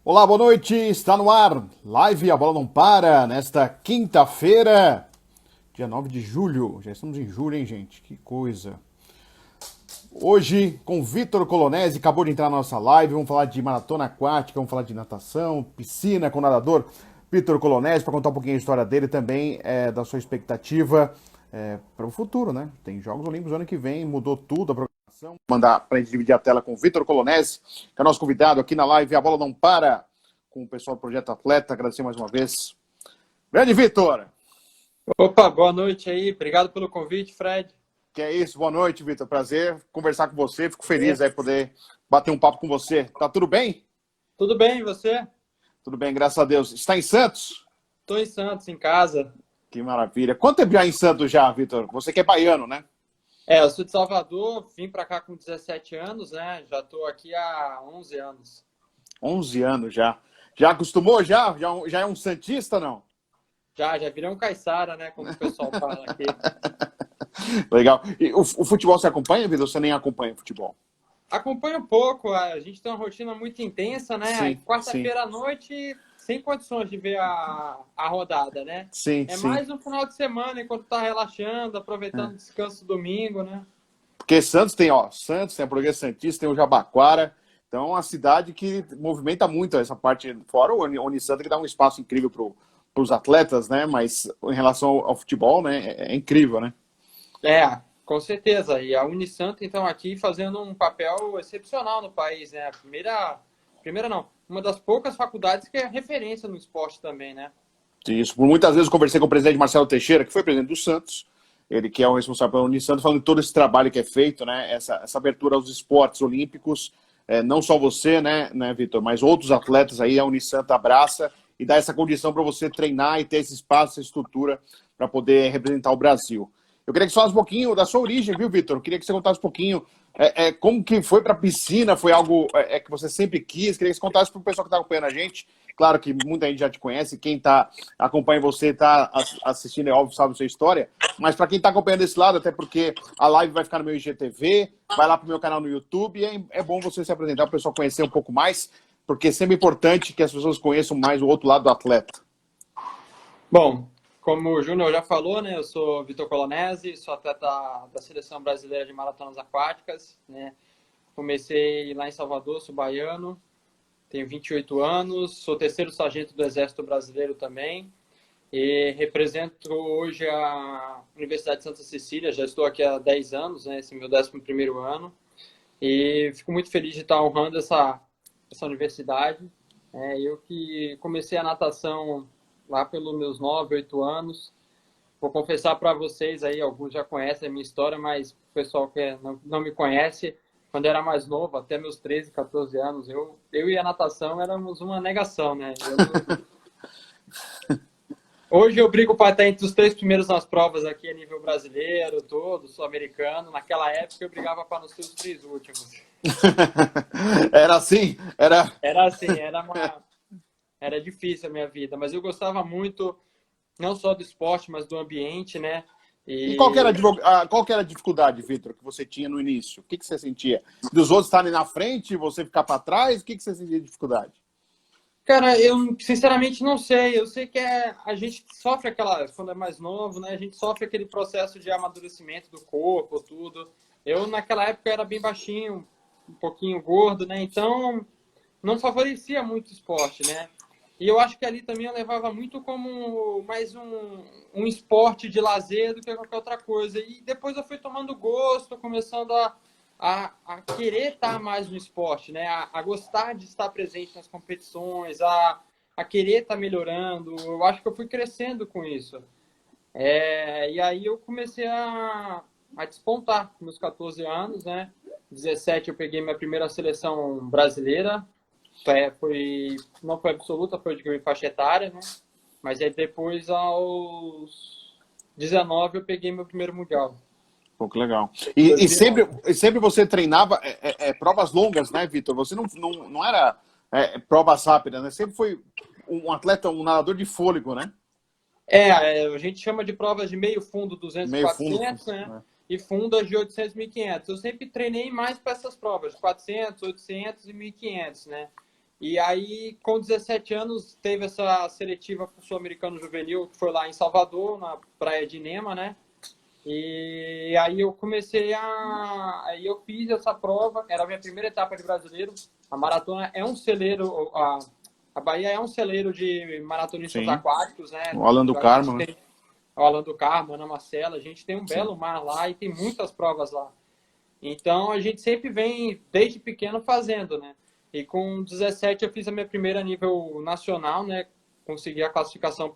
Olá, boa noite. Está no ar. Live A Bola Não Para, nesta quinta-feira, dia 9 de julho. Já estamos em julho, hein, gente? Que coisa. Hoje, com Vitor Colonese, acabou de entrar na nossa live. Vamos falar de maratona aquática, vamos falar de natação, piscina com o nadador Vitor Colonese, para contar um pouquinho a história dele também, da sua expectativa para o futuro, né? Tem Jogos Olímpicos ano que vem, mudou tudo a programação. Vou mandar para a gente dividir a tela com o Vitor Colonese, que é nosso convidado aqui na live A Bola Não Para, com o pessoal do Projeto Atleta. Agradecer mais uma vez. Grande Vitor! Opa, boa noite aí. Obrigado pelo convite, Fred. Que é isso, boa noite, Vitor. Prazer conversar com você. Fico feliz aí poder bater um papo com você. Tá tudo bem? Tudo bem, e você? Tudo bem, graças a Deus. Está em Santos? Estou em Santos, em casa. Que maravilha. Quanto tempo já em Santos já, Vitor? Você que é baiano, né? Eu sou de Salvador, vim para cá com 17 anos, né? Já estou aqui há 11 anos. 11 anos já. Já acostumou já? Já é um santista, não? Já virei um caiçara, né? Como o pessoal fala aqui. Legal. E o futebol você acompanha, Vitor? Você nem acompanha futebol? Acompanho um pouco, a gente tem uma rotina muito intensa, né? Aí Sim, sim. quarta-feira à noite, sem condições de ver a rodada, né? Sim, É sim. mais um final de semana, enquanto tá relaxando, aproveitando o descanso do domingo, né? Porque Santos tem, ó, Santos, tem a Progresso Santista, tem o Jabaquara. Então é uma cidade que movimenta muito essa parte, fora o Unisanta, que dá um espaço incrível para os atletas, né? Mas em relação ao futebol, né? É incrível, né? Com certeza. E a Unisanta, então, aqui fazendo um papel excepcional no país, né? Primeira não, uma das poucas faculdades que é referência no esporte também, né? Isso. Por muitas vezes eu conversei com o presidente Marcelo Teixeira, que foi presidente do Santos, ele que é o responsável pela Unisanta, falando de todo esse trabalho que é feito, né? Essa abertura aos esportes olímpicos, não só você, né, Vitor, mas outros atletas aí, a Unisanta abraça e dá essa condição para você treinar e ter esse espaço, essa estrutura para poder representar o Brasil. Eu queria que você falasse um pouquinho da sua origem, viu, Vitor? Eu queria que você contasse um pouquinho como que foi para a piscina, foi algo que você sempre quis. Queria que você contasse para o pessoal que está acompanhando a gente. Claro que muita gente já te conhece, quem acompanha você, está assistindo, é óbvio, sabe a sua história. Mas para quem está acompanhando desse lado, até porque a live vai ficar no meu IGTV, vai lá para o meu canal no YouTube, e é bom você se apresentar para o pessoal conhecer um pouco mais, porque é sempre importante que as pessoas conheçam mais o outro lado do atleta. Bom, como o Júnior já falou, né? Eu sou Vitor Colonese, sou atleta da Seleção Brasileira de Maratonas Aquáticas, né? Comecei lá em Salvador, sou baiano, tenho 28 anos, sou terceiro sargento do Exército Brasileiro também e represento hoje a Universidade de Santa Cecília, já estou aqui há 10 anos, né? Esse é meu 11º ano e fico muito feliz de estar honrando essa universidade. Eu que comecei a natação lá pelos meus 9, 8 anos. Vou confessar para vocês aí, alguns já conhecem a minha história, mas o pessoal que não me conhece, quando eu era mais novo, até meus 13, 14 anos, eu e a natação éramos uma negação, né? Hoje eu brigo para estar entre os 3 primeiros nas provas aqui a nível brasileiro, todo, sul-americano. Naquela época eu brigava para não ser os 3 últimos. Era assim? Era assim, era difícil a minha vida, mas eu gostava muito, não só do esporte, mas do ambiente, né? E qual que era a dificuldade, Vitor, que você tinha no início? O que você sentia? Dos outros estarem na frente e você ficar para trás? O que você sentia de dificuldade? Cara, eu sinceramente não sei. Eu sei que a gente sofre quando é mais novo, né? A gente sofre aquele processo de amadurecimento do corpo, tudo. Eu, naquela época, era bem baixinho, um pouquinho gordo, né? Então, não favorecia muito o esporte, né? E eu acho que ali também eu levava muito como mais um esporte de lazer do que qualquer outra coisa. E depois eu fui tomando gosto, começando a querer estar mais no esporte, né? A gostar de estar presente nas competições, a querer estar melhorando. Eu acho que eu fui crescendo com isso. E aí eu comecei a despontar com meus 14 anos, né? 17 eu peguei minha primeira seleção brasileira. Não foi absoluta, foi de faixa etária, né? Mas aí depois, aos 19, eu peguei meu primeiro mundial. Pô, que legal. E sempre você treinava provas longas, né, Vitor? Você não era provas rápidas, né? Sempre foi um atleta, um nadador de fôlego, né? A gente chama de provas de meio fundo, 200 e Meio fundo. 400, né? E fundas de 800 e 1500. Eu sempre treinei mais para essas provas, 400, 800 e 1500, né? E aí, com 17 anos, teve essa seletiva para o Sul-Americano Juvenil, que foi lá em Salvador, na praia de Nema, né? E aí eu comecei a... Aí eu fiz essa prova, era a minha primeira etapa de brasileiro. A maratona é um celeiro, a Bahia é um celeiro de maratonistas Sim. aquáticos, né? O Alan do Carmo, né? O Alan do Carmo, Ana Marcela, a gente tem um Sim. belo mar lá e tem muitas provas lá. Então a gente sempre vem, desde pequeno, fazendo, né? E com 17 eu fiz a minha primeira a nível nacional, né? Consegui a classificação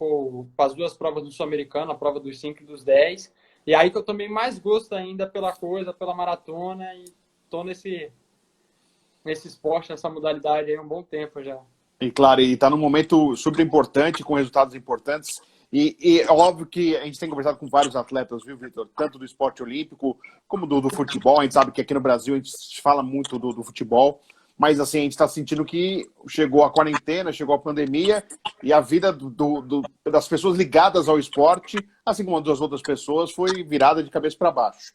para as duas provas do Sul-Americano, a prova dos 5 e dos 10. E aí que eu tomei mais gosto ainda pela coisa, pela maratona, e tô nesse esporte, nessa modalidade aí há um bom tempo já. E claro, e está num momento super importante, com resultados importantes. E é óbvio que a gente tem conversado com vários atletas, viu, Vitor? Tanto do esporte olímpico como do futebol. A gente sabe que aqui no Brasil a gente fala muito do futebol, mas assim, a gente está sentindo que chegou a quarentena, chegou a pandemia e a vida das pessoas ligadas ao esporte, assim como das outras pessoas, foi virada de cabeça para baixo.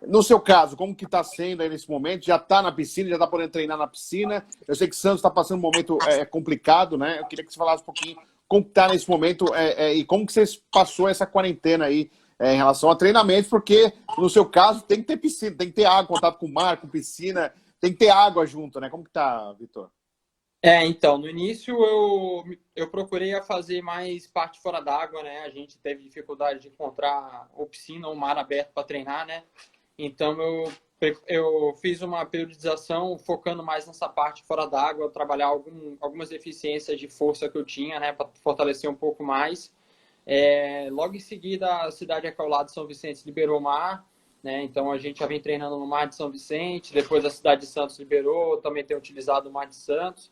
No seu caso, como que está sendo aí nesse momento? Já está na piscina, já está podendo treinar na piscina? Eu sei que Santos está passando um momento complicado, né? Eu queria que você falasse um pouquinho como que está nesse momento e como que você passou essa quarentena aí em relação a treinamentos, porque no seu caso tem que ter piscina, tem que ter água, contato com o mar, com piscina, tem que ter água junto, né? Como que tá, Vitor? Então, no início eu procurei a fazer mais parte fora d'água, né? A gente teve dificuldade de encontrar ou piscina ou mar aberto para treinar, né? Então eu fiz uma periodização focando mais nessa parte fora d'água, trabalhar algumas deficiências de força que eu tinha, né, para fortalecer um pouco mais. Logo em seguida, a cidade aqui ao lado de São Vicente liberou o mar, né? Então a gente já vem treinando no mar de São Vicente, depois a cidade de Santos liberou, eu também tenho utilizado o mar de Santos.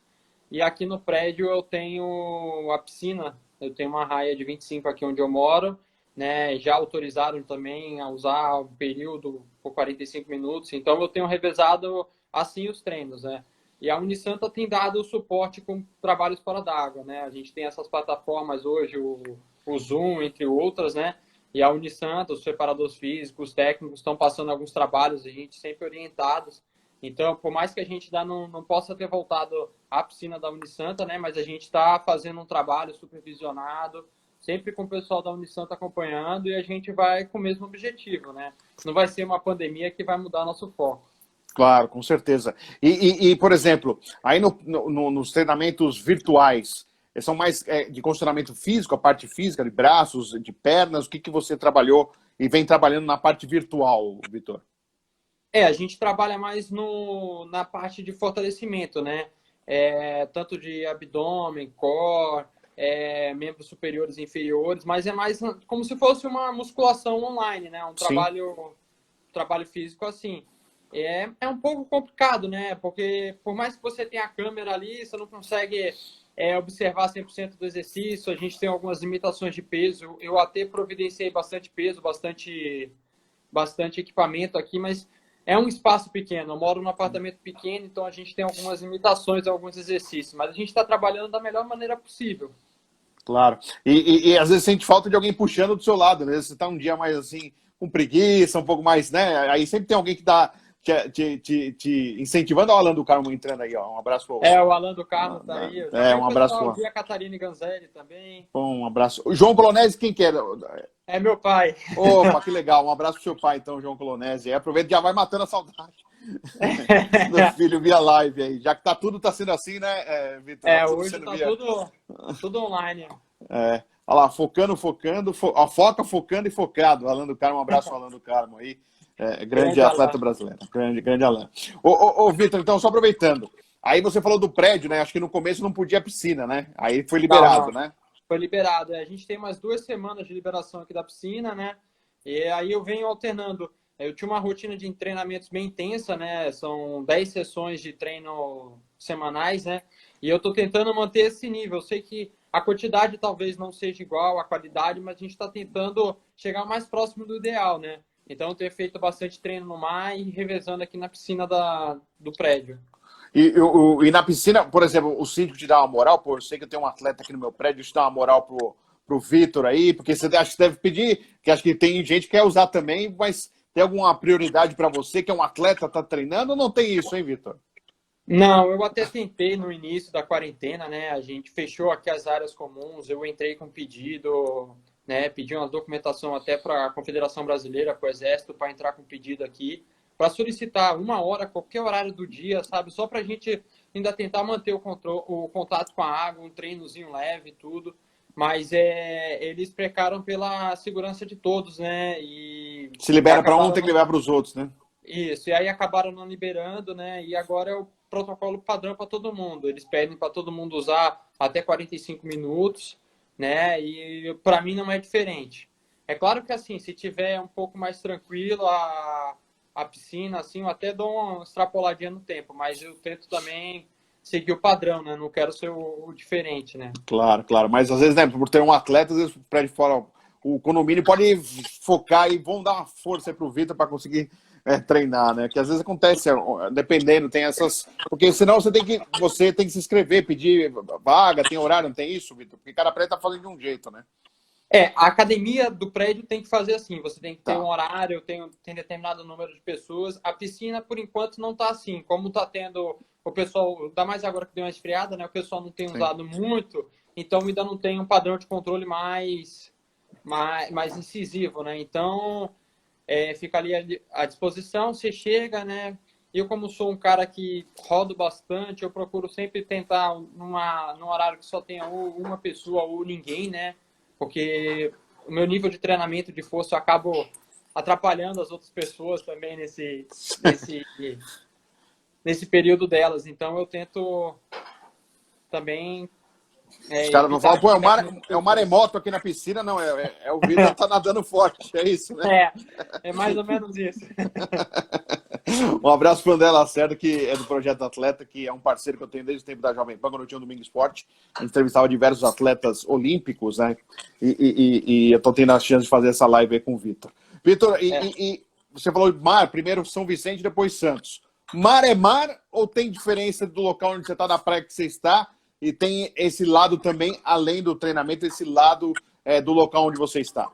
E aqui no prédio eu tenho a piscina, eu tenho uma raia de 25 aqui onde eu moro, né? Já autorizaram também a usar o período por 45 minutos, então eu tenho revezado assim os treinos, né? E a Unisanta tem dado suporte com trabalhos fora d'água, né? A gente tem essas plataformas hoje, o Zoom, entre outras, né? E a Unisanta, os preparadores físicos, os técnicos estão passando alguns trabalhos, a gente sempre orientados. Então, por mais que a gente ainda não possa ter voltado à piscina da Unisanta, né? Mas a gente está fazendo um trabalho supervisionado, sempre com o pessoal da Unisanta acompanhando, e a gente vai com o mesmo objetivo, né? Não vai ser uma pandemia que vai mudar nosso foco. Claro, com certeza. Por exemplo, aí nos treinamentos virtuais, são mais de condicionamento físico, a parte física, de braços, de pernas, o que você trabalhou e vem trabalhando na parte virtual, Vitor? A gente trabalha mais na parte de fortalecimento, né? Tanto de abdômen, core, membros superiores e inferiores, mas é mais como se fosse uma musculação online, né? Um trabalho físico assim. É um pouco complicado, né? Porque por mais que você tenha a câmera ali, você não consegue observar 100% do exercício. A gente tem algumas limitações de peso. Eu até providenciei bastante peso, bastante equipamento aqui, mas é um espaço pequeno. Eu moro num apartamento pequeno, então a gente tem algumas limitações em alguns exercícios, mas a gente está trabalhando da melhor maneira possível. Claro. E às vezes sente falta de alguém puxando do seu lado, né? Você está um dia mais assim, com preguiça, um pouco mais, né? Aí sempre tem alguém que dá te incentivando. Olha o Alan do Carmo entrando aí, ó. Um abraço. O Alan do Carmo tá aí. Um abraço. O a Catarina Ganzelli também. Bom, um abraço. O João Colonese, quem que é? É meu pai. Opa, que legal. Um abraço pro seu pai, então, João Colonese. Aproveita e já vai matando a saudade do filho via live aí. Já que tá sendo assim, né, Vitor? Hoje tá tudo online. Olha lá, focando, focando e focado. Alan do Carmo, um abraço ao Alan do Carmo aí. Grande atleta Alan. Brasileiro. Grande Alan. Ô Vitor, então, só aproveitando. Aí você falou do prédio, né? Acho que no começo não podia piscina, né? Aí foi liberado, né? Foi liberado. A gente tem umas 2 semanas de liberação aqui da piscina, né? E aí eu venho alternando. Eu tinha uma rotina de treinamentos bem intensa, né? São 10 sessões de treino semanais, né? E eu tô tentando manter esse nível. Eu sei que a quantidade talvez não seja igual à qualidade, mas a gente está tentando chegar mais próximo do ideal, né? Então eu tenho feito bastante treino no mar e revezando aqui na piscina do prédio. E na piscina, por exemplo, o síndico te dá uma moral? Pô, eu sei que eu tenho um atleta aqui no meu prédio, te dá uma moral pro Vitor aí, porque você acha que deve pedir, que acho que tem gente que quer usar também, mas tem alguma prioridade para você, que é um atleta, tá treinando, ou não tem isso, hein, Vitor? Não, eu até tentei no início da quarentena, né? A gente fechou aqui as áreas comuns, eu entrei com pedido, né? Pedi uma documentação até para a Confederação Brasileira, para o Exército, para entrar com pedido aqui, para solicitar 1 hora, qualquer horário do dia, sabe? Só para a gente ainda tentar manter o contato com a água, um treinozinho leve, tudo. Mas eles precaram pela segurança de todos, né? Se E libera para um, acabaram tem que liberar para os outros, né? isso, e aí acabaram não liberando, né? E agora é o protocolo padrão para todo mundo. Eles pedem para todo mundo usar até 45 minutos, né? E para mim não é diferente. É claro que assim, se tiver um pouco mais tranquilo a piscina, assim, eu até dou uma extrapoladinha no tempo, mas eu tento também seguir o padrão, né? Não quero ser o diferente, né? Claro, claro. Mas às vezes, né, por ter um atleta, às vezes o prédio fora, o condomínio pode focar e vão dar uma força para o Vitor para conseguir treinar, né? Que às vezes acontece, dependendo, tem essas. Porque senão você tem que se inscrever, pedir vaga, tem horário, não tem isso, Vitor? Porque cada prédio tá fazendo de um jeito, né? A academia do prédio tem que fazer assim, você tem que ter um Tá. horário, tem determinado número de pessoas. A piscina, por enquanto, não está assim. Como está tendo o pessoal, ainda mais agora que deu uma esfriada, né? O pessoal não tem Sim. usado muito, então ainda não tem um padrão de controle mais incisivo, né? Então, fica ali à disposição, você chega, né? Eu, como sou um cara que rodo bastante, eu procuro sempre tentar num horário que só tenha ou uma pessoa ou ninguém, né? Porque o meu nível de treinamento de força eu acabo atrapalhando as outras pessoas também nesse período delas. Então eu tento também Os caras não evitar falam, pô, ficar com muitas é o pessoas. maremoto aqui na piscina, não, é o Vitor tá nadando forte, é isso, né? É, é mais ou menos isso. Um abraço para o André Lacerda, que é do Projeto Atleta, que é um parceiro que eu tenho desde o tempo da Jovem Pan, quando eu tinha o Domingo Esporte. A gente entrevistava diversos atletas olímpicos, né? E eu estou tendo a chance de fazer essa live aí com o Vitor. Vitor, É. você falou de mar, primeiro São Vicente, depois Santos. Mar é mar ou tem diferença do local onde você está, da praia que você está, e tem esse lado também, além do treinamento, esse lado do local onde você está?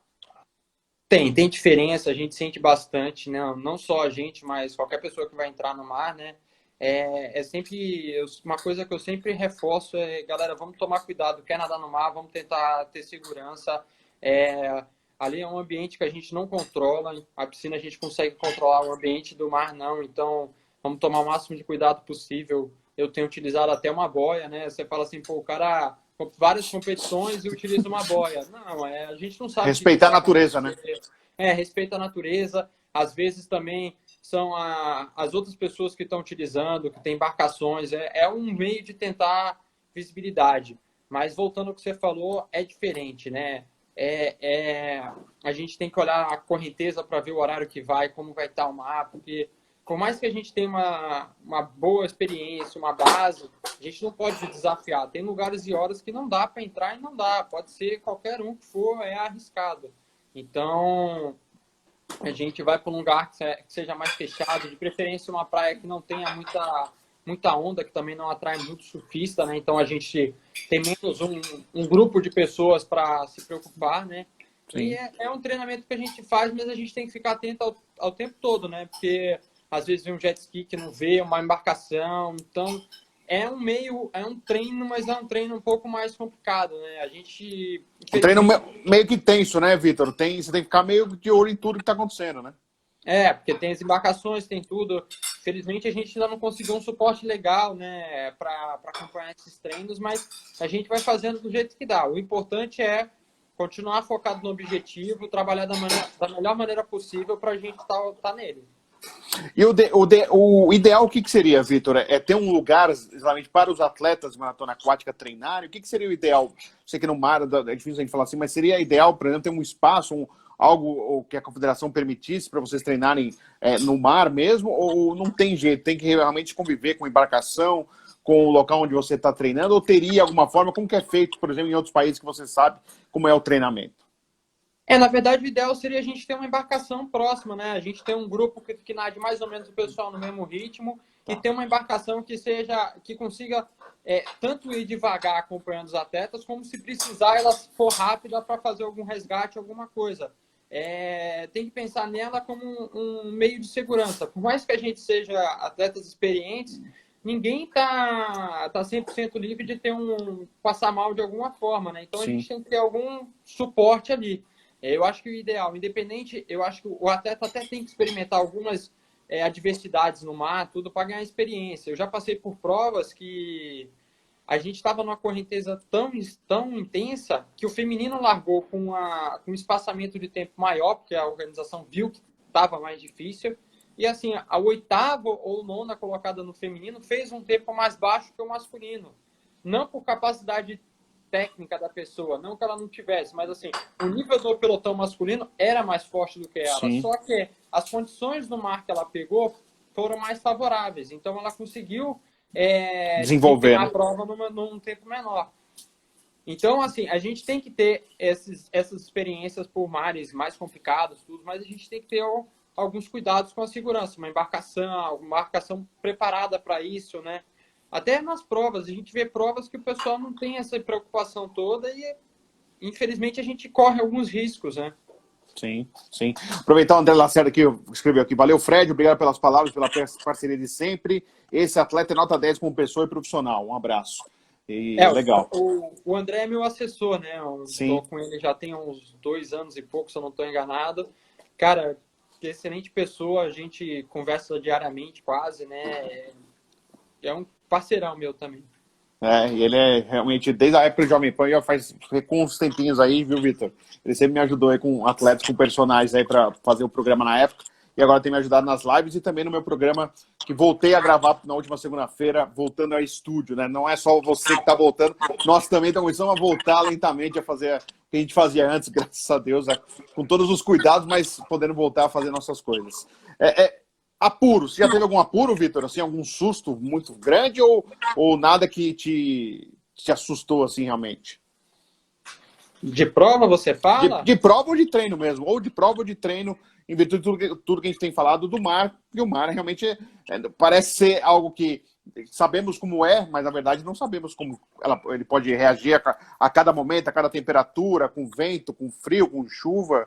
Tem diferença, a gente sente bastante, né? Não só a gente, mas qualquer pessoa que vai entrar no mar, né? É sempre uma coisa que eu sempre reforço galera, vamos tomar cuidado, quer nadar no mar, vamos tentar ter segurança. Ali é um ambiente que a gente não controla, a piscina a gente consegue controlar, o ambiente do mar não, então vamos tomar o máximo de cuidado possível. Eu tenho utilizado até uma boia, né? Você fala assim, pô, o cara várias competições e utiliza uma boia. Não, a gente não sabe o que Respeitar a vai natureza, né? acontecer. Respeita a natureza. Às vezes também são as outras pessoas que estão utilizando, que tem embarcações. É um meio de tentar visibilidade. Mas voltando ao que você falou, é diferente, né? A gente tem que olhar a correnteza para ver o horário que vai, como vai estar o mar, porque por mais que a gente tenha uma boa experiência, uma base, a gente não pode se desafiar. Tem lugares e horas que não dá para entrar e não dá. Pode ser qualquer um que for, é arriscado. Então, a gente vai para um lugar que seja mais fechado, de preferência uma praia que não tenha muita onda, que também não atrai muito surfista, né? Então, a gente tem menos um grupo de pessoas para se preocupar, né? E Sim. é um treinamento que a gente faz, mas a gente tem que ficar atento ao tempo todo, né? Porque às vezes vem um jet ski que não vê, uma embarcação. Então, é um treino, mas é um treino um pouco mais complicado, né? A gente, Um treino infelizmente, meio que tenso, né, Vitor? Você tem que ficar meio de olho em tudo que está acontecendo, né? porque tem as embarcações, tem tudo. Felizmente a gente ainda não conseguiu um suporte legal, né, para acompanhar esses treinos, mas a gente vai fazendo do jeito que dá. O importante é continuar focado no objetivo, trabalhar da melhor maneira possível para a gente tá nele. E o ideal, o que seria, Vitor? É ter um lugar exatamente para os atletas de maratona aquática treinarem? O que seria o ideal? Sei que no mar é difícil a gente falar assim, mas seria ideal, por exemplo, ter um espaço, algo que a confederação permitisse para vocês treinarem no mar mesmo? Ou não tem jeito? Tem que realmente conviver com a embarcação, com o local onde você está treinando? Ou teria alguma forma, como que é feito, por exemplo, em outros países que você sabe como é o treinamento? Na verdade, o ideal seria a gente ter uma embarcação próxima, né? A gente ter um grupo que nade mais ou menos o pessoal no mesmo ritmo e Tá. ter uma embarcação que consiga tanto ir devagar acompanhando os atletas, como se precisar ela for rápida para fazer algum resgate, alguma coisa. Tem que pensar nela como um meio de segurança. Por mais que a gente seja atletas experientes, ninguém tá 100% livre de ter passar mal de alguma forma, né? Então, a gente tem que ter algum suporte ali. Eu acho que o ideal, independente, eu acho que o atleta até tem que experimentar algumas adversidades no mar, tudo para ganhar experiência. Eu já passei por provas que a gente estava numa correnteza tão intensa que o feminino largou com um espaçamento de tempo maior, porque a organização viu que estava mais difícil. E assim, a oitava ou nona colocada no feminino fez um tempo mais baixo que o masculino. Não por capacidade técnica da pessoa, não que ela não tivesse, mas assim, o nível do pelotão masculino era mais forte do que ela. Sim. Só que as condições do mar que ela pegou foram mais favoráveis. Então ela conseguiu desenvolver a prova num tempo menor. Então, assim, a gente tem que ter essas experiências por mares mais complicados, tudo, mas a gente tem que ter alguns cuidados com a segurança, uma embarcação preparada para isso, né? Até nas provas, a gente vê provas que o pessoal não tem essa preocupação toda e, infelizmente, a gente corre alguns riscos, né? Sim, sim. Aproveitar o André Lacerda aqui, escreveu aqui. Valeu, Fred, obrigado pelas palavras, pela parceria de sempre. Esse atleta é nota 10 como pessoa e profissional. Um abraço. E legal. O André é meu assessor, né? Eu estou com ele já tem uns 2 anos e pouco, se eu não estou enganado. Cara, excelente pessoa, a gente conversa diariamente quase, né? É um parceirão meu também. E ele é realmente, desde a época do Jovem Pan, já faz com uns tempinhos aí, viu, Vitor? Ele sempre me ajudou aí com atletas, com personagens aí para fazer o programa na época. E agora tem me ajudado nas lives e também no meu programa, que voltei a gravar na última segunda-feira, voltando ao estúdio, né? Não é só você que está voltando, nós também estamos começando a voltar lentamente a fazer o que a gente fazia antes, graças a Deus, com todos os cuidados, mas podendo voltar a fazer nossas coisas. Apuro, você já teve algum apuro, Vitor? Assim, algum susto muito grande ou nada que te assustou assim realmente? De prova você fala? De prova ou de treino mesmo, ou de prova ou de treino, em virtude de tudo que a gente tem falado do mar, e o mar realmente parece ser algo que sabemos como é, mas na verdade não sabemos como ele pode reagir a cada momento, a cada temperatura, com vento, com frio, com chuva.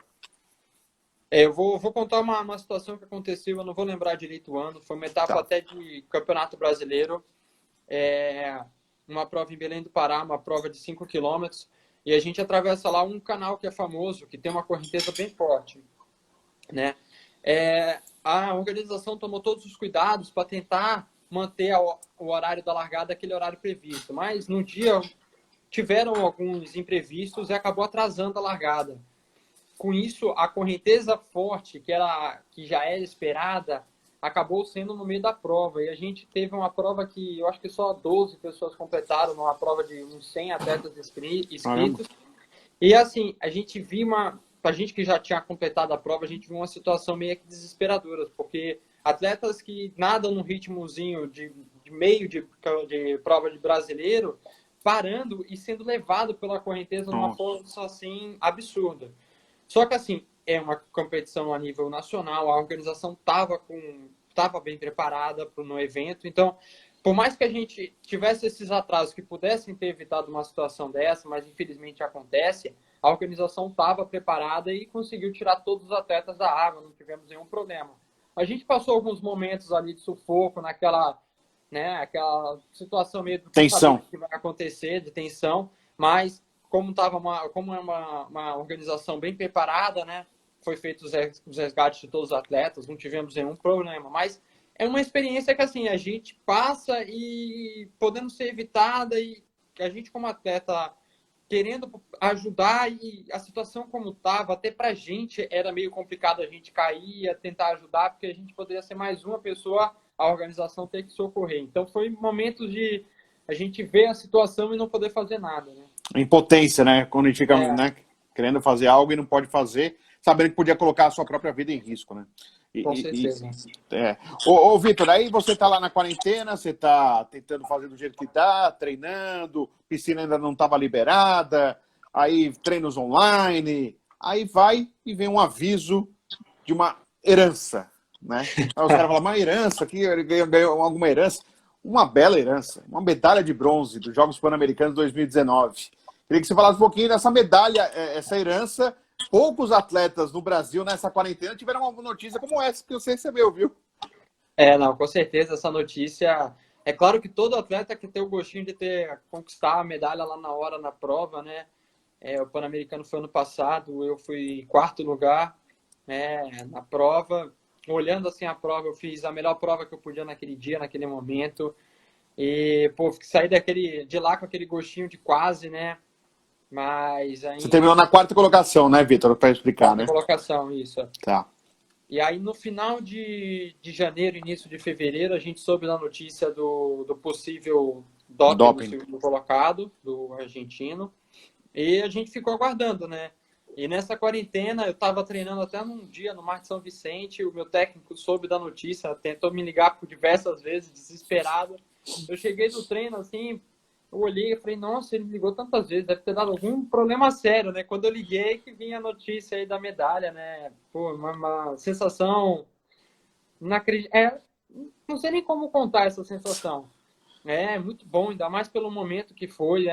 Eu vou contar uma situação que aconteceu, eu não vou lembrar direito o ano, foi uma etapa até de Campeonato Brasileiro, uma prova em Belém do Pará, uma prova de 5 quilômetros, e a gente atravessa lá um canal que é famoso, que tem uma correnteza bem forte, né? A organização tomou todos os cuidados para tentar manter o horário da largada, aquele horário previsto, mas no dia tiveram alguns imprevistos e acabou atrasando a largada. Com isso, a correnteza forte, que já era esperada, acabou sendo no meio da prova. E a gente teve uma prova que eu acho que só 12 pessoas completaram, numa prova de uns 100 atletas inscritos. E assim, a gente viu a gente que já tinha completado a prova, a gente viu uma situação meio que desesperadora, porque atletas que nadam num ritmozinho de meio de prova de brasileiro, parando e sendo levado pela correnteza numa força assim absurda. Só que, assim, é uma competição a nível nacional, a organização estava bem preparada no evento. Então, por mais que a gente tivesse esses atrasos que pudessem ter evitado uma situação dessa, mas infelizmente acontece, a organização estava preparada e conseguiu tirar todos os atletas da água, não tivemos nenhum problema. A gente passou alguns momentos ali de sufoco, aquela situação meio do tensão que vai acontecer, de tensão, mas como é uma organização bem preparada, né? Foi feito os resgates de todos os atletas, não tivemos nenhum problema. Mas é uma experiência que assim a gente passa e podendo ser evitada e a gente como atleta querendo ajudar e a situação como estava, até para a gente era meio complicado a gente cair, tentar ajudar, porque a gente poderia ser mais uma pessoa, a organização ter que socorrer. Então foi momentos de a gente ver a situação e não poder fazer nada, né? Impotência, né? Quando a gente fica querendo fazer algo e não pode fazer, sabendo que podia colocar a sua própria vida em risco, né? Com certeza. Ô, Vitor, aí você tá lá na quarentena, você tá tentando fazer do jeito que tá, treinando, piscina ainda não estava liberada, aí treinos online, aí vai e vem um aviso de uma herança, né? Aí os caras falam, uma herança aqui, ele ganhou alguma herança. Uma bela herança, uma medalha de bronze dos Jogos Pan-Americanos 2019. Queria que você falasse um pouquinho dessa medalha, essa herança. Poucos atletas no Brasil, nessa quarentena, tiveram uma notícia como essa que você recebeu, viu? Não, com certeza essa notícia É claro que todo atleta quer ter o gostinho de conquistar a medalha lá na hora, na prova, né? O Pan-Americano foi ano passado, eu fui em quarto lugar, né, na prova. Olhando assim a prova, eu fiz a melhor prova que eu podia naquele dia, naquele momento. E, pô, saí de lá com aquele gostinho de quase, né? Mas Você aí, terminou na quarta colocação, né, Vitor? Para explicar, quarta né? colocação, isso. Tá. E aí, no final de janeiro, início de fevereiro, a gente soube da notícia do possível doping do Doping. segundo colocado, do argentino. E a gente ficou aguardando, né? E nessa quarentena, eu estava treinando até num dia no Mar de São Vicente, o meu técnico soube da notícia, tentou me ligar por diversas vezes, desesperado. Eu cheguei do treino, assim, eu olhei e falei, nossa, ele me ligou tantas vezes, deve ter dado algum problema sério, né? Quando eu liguei, que vinha a notícia aí da medalha, né? Pô, uma sensação... não sei nem como contar essa sensação. É muito bom, ainda mais pelo momento que foi.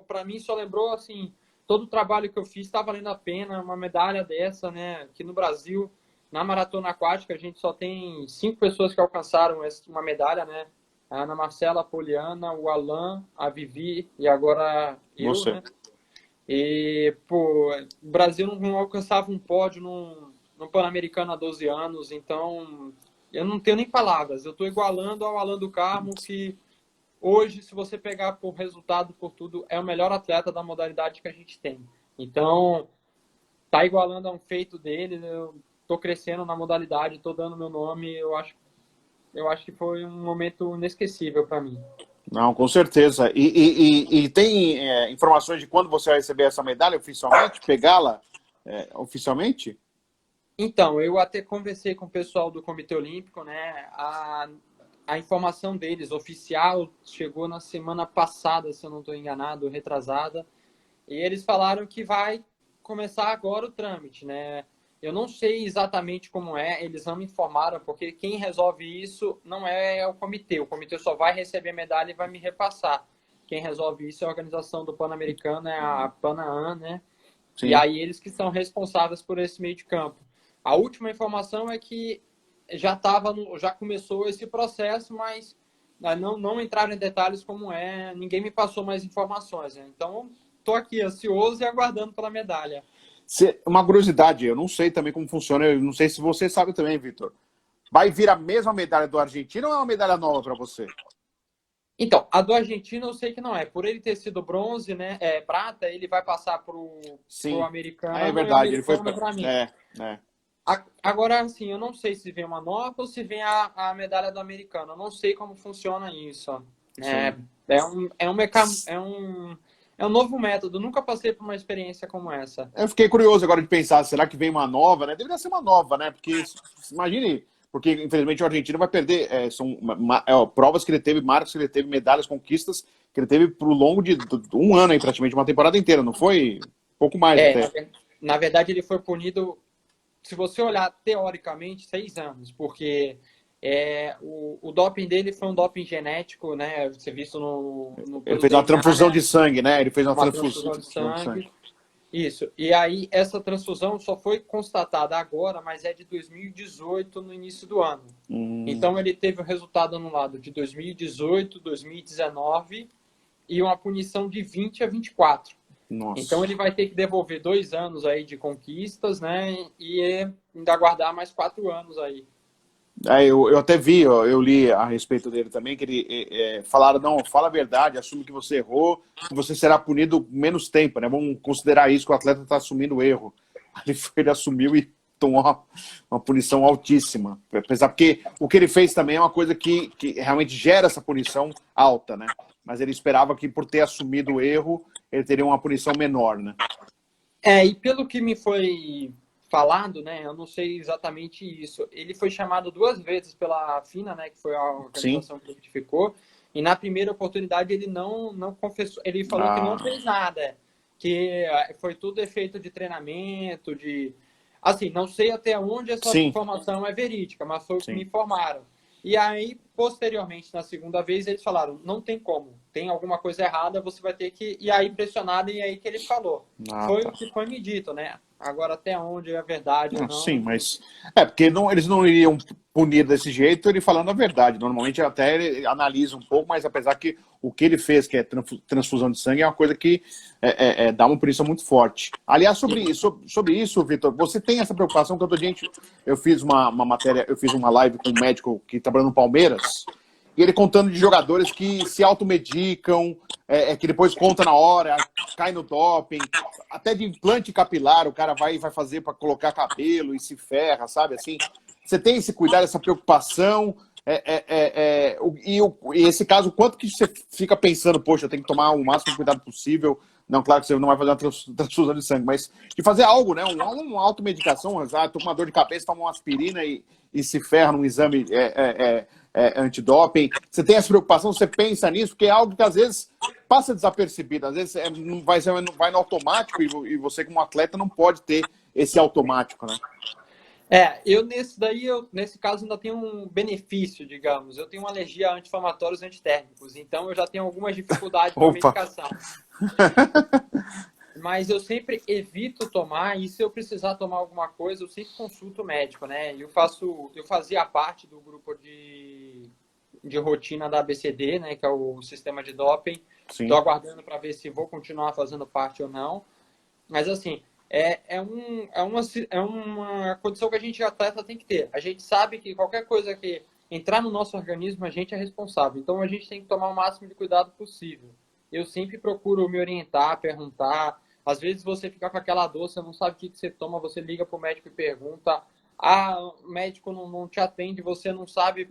Para mim, só lembrou, assim, todo o trabalho que eu fiz está valendo a pena. Uma medalha dessa, né? Aqui no Brasil, na maratona aquática, a gente só tem 5 pessoas que alcançaram uma medalha, né? A Ana Marcela, a Poliana, o Alan, a Vivi e agora eu, Você. né? E, pô, o Brasil não alcançava um pódio no Pan-Americano há 12 anos, então eu não tenho nem palavras. Eu estou igualando ao Alan do Carmo, que hoje, se você pegar por resultado, por tudo, é o melhor atleta da modalidade que a gente tem. Então, tá igualando a um feito dele, eu estou crescendo na modalidade, estou dando meu nome, eu acho que foi um momento inesquecível para mim. Não, com certeza. E tem informações de quando você vai receber essa medalha oficialmente? Pegá-la oficialmente? Então, eu até conversei com o pessoal do Comitê Olímpico, né? A informação deles, oficial, chegou na semana passada, se eu não estou enganado, retrasada. E eles falaram que vai começar agora o trâmite, né? Eu não sei exatamente como é, eles não me informaram, porque quem resolve isso não é o comitê. O comitê só vai receber a medalha e vai me repassar. Quem resolve isso é a organização do Pan-Americano, é a Panam, né? E Sim. aí eles que são responsáveis por esse meio de campo. A última informação é que já começou esse processo, mas não entraram em detalhes como é, ninguém me passou mais informações. Né? Então, estou aqui ansioso e aguardando pela medalha. Uma curiosidade, eu não sei também como funciona, eu não sei se você sabe também, Vitor. Vai vir a mesma medalha do argentino ou é uma medalha nova para você? Então, a do argentino eu sei que não é. Por ele ter sido bronze, né, prata, ele vai passar pro Sim. É americano e o verdade, ele foi. americano para mim. É. Agora, assim, eu não sei se vem uma nova ou se vem a medalha do americano. Eu não sei como funciona isso. É, Sim. é um novo método. Nunca passei por uma experiência como essa. Eu fiquei curioso agora de pensar, será que vem uma nova, né? Deveria ser uma nova, né? Porque, imagine, porque infelizmente o argentino vai perder, são provas que ele teve, marcos que ele teve, medalhas, conquistas que ele teve por longo de um ano aí, praticamente, uma temporada inteira, não foi? Pouco mais até. Na verdade, ele foi punido, se você olhar teoricamente, 6 anos, porque o doping dele foi um doping genético, né? Você visto Ele pelo fez uma DNA, transfusão de sangue, né? Ele fez uma transfusão de transfusão de sangue. sangue. Isso. E aí, essa transfusão só foi constatada agora, mas é de 2018, no início do ano. Então, ele teve o resultado anulado de 2018, 2019 e uma punição de 20 a 24. Nossa. Então, ele vai ter que devolver 2 anos aí de conquistas, né? E ainda aguardar mais 4 anos aí. Eu até vi, eu li a respeito dele também, que ele falaram, não, fala a verdade, assume que você errou, que você será punido menos tempo, né? Vamos considerar isso, que o atleta está assumindo o erro. Ele assumiu e tomou uma punição altíssima. Apesar porque o que ele fez também é uma coisa que realmente gera essa punição alta, né? Mas ele esperava que por ter assumido o erro, ele teria uma punição menor, né? E pelo que me foi falado, né, eu não sei exatamente isso. Ele foi chamado 2 vezes pela FINA, né, que foi a organização que identificou, e na primeira oportunidade ele não confessou, ele falou que não fez nada, que foi tudo efeito de treinamento, assim, não sei até onde essa informação é verídica, mas foi o que me informaram. E aí, posteriormente, na segunda vez, eles falaram, não tem como, tem alguma coisa errada, você vai ter que... E aí, pressionado, e aí que ele falou. Foi tá. o que foi me dito, né? Agora, até onde é verdade ou não... Sim, mas... porque eles não iriam punir desse jeito ele falando a verdade. Normalmente até ele analisa um pouco, mas apesar que o que ele fez, que é transfusão de sangue, é uma coisa que dá uma punição muito forte. Aliás, sobre isso, Vitor, você tem essa preocupação que outro dia eu fiz uma matéria, eu fiz uma live com um médico que trabalha no Palmeiras, e ele contando de jogadores que se automedicam, que depois conta na hora, cai no doping, até de implante capilar o cara vai fazer para colocar cabelo e se ferra, sabe? Assim, você tem esse cuidado, essa preocupação, e esse caso, quanto que você fica pensando, poxa, eu tenho que tomar o máximo de cuidado possível, não, claro que você não vai fazer uma transfusão de sangue, mas de fazer algo, né? Uma automedicação, tô com uma dor de cabeça, toma uma aspirina e se ferra num exame antidoping. Você tem essa preocupação, você pensa nisso, porque é algo que às vezes passa desapercebido, às vezes não vai no automático e você como atleta não pode ter esse automático, né? Nesse caso, ainda tenho um benefício, digamos. Eu tenho uma alergia a anti-inflamatórios e antitérmicos, então eu já tenho algumas dificuldades com a medicação. Mas eu sempre evito tomar, e se eu precisar tomar alguma coisa, eu sempre consulto o médico, né? Eu fazia parte do grupo de rotina da ABCD, né? Que é o sistema de doping. Estou aguardando para ver se vou continuar fazendo parte ou não. Mas, assim, é uma condição que a gente, atleta, tem que ter. A gente sabe que qualquer coisa que entrar no nosso organismo, a gente é responsável. Então, a gente tem que tomar o máximo de cuidado possível. Eu sempre procuro me orientar, perguntar. Às vezes você fica com aquela dor, você não sabe o que você toma, você liga para o médico e pergunta. O médico não te atende, você não sabe,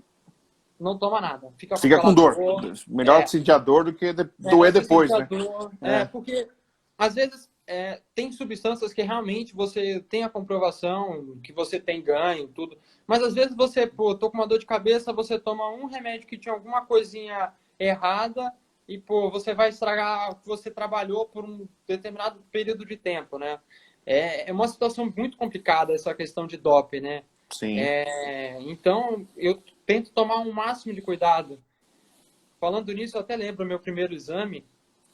não toma nada. Fica com dor. Melhor sentir a dor do que doer depois, né? Porque às vezes tem substâncias que realmente você tem a comprovação, que você tem ganho, tudo. Mas às vezes você, tô com uma dor de cabeça, você toma um remédio que tinha alguma coisinha errada e, você vai estragar o que você trabalhou por um determinado período de tempo, né? É uma situação muito complicada essa questão de doping, né? Sim. Então, eu tento tomar um máximo de cuidado. Falando nisso, eu até lembro o meu primeiro exame,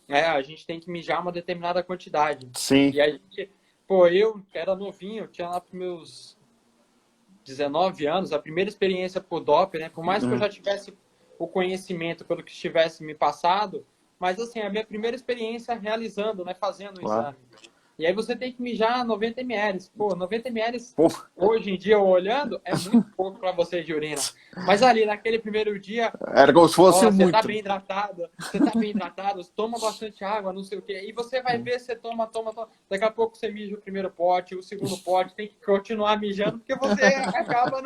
a gente tem que mijar uma determinada quantidade. Sim. E a gente, eu era novinho, tinha lá para meus 19 anos, a primeira experiência por doping, né? Por mais que eu já tivesse o conhecimento pelo que estivesse me passado, mas assim, a minha primeira experiência realizando, né? Fazendo o exame. E aí você tem que mijar 90 ml. 90 ml, hoje em dia, olhando, é muito pouco para você de urina. Mas ali, naquele primeiro dia... Era como se fosse muito. Você tá bem hidratado, toma bastante água, não sei o quê. E você vai ver, você toma. Daqui a pouco você mija o primeiro pote, o segundo pote, tem que continuar mijando, porque você acaba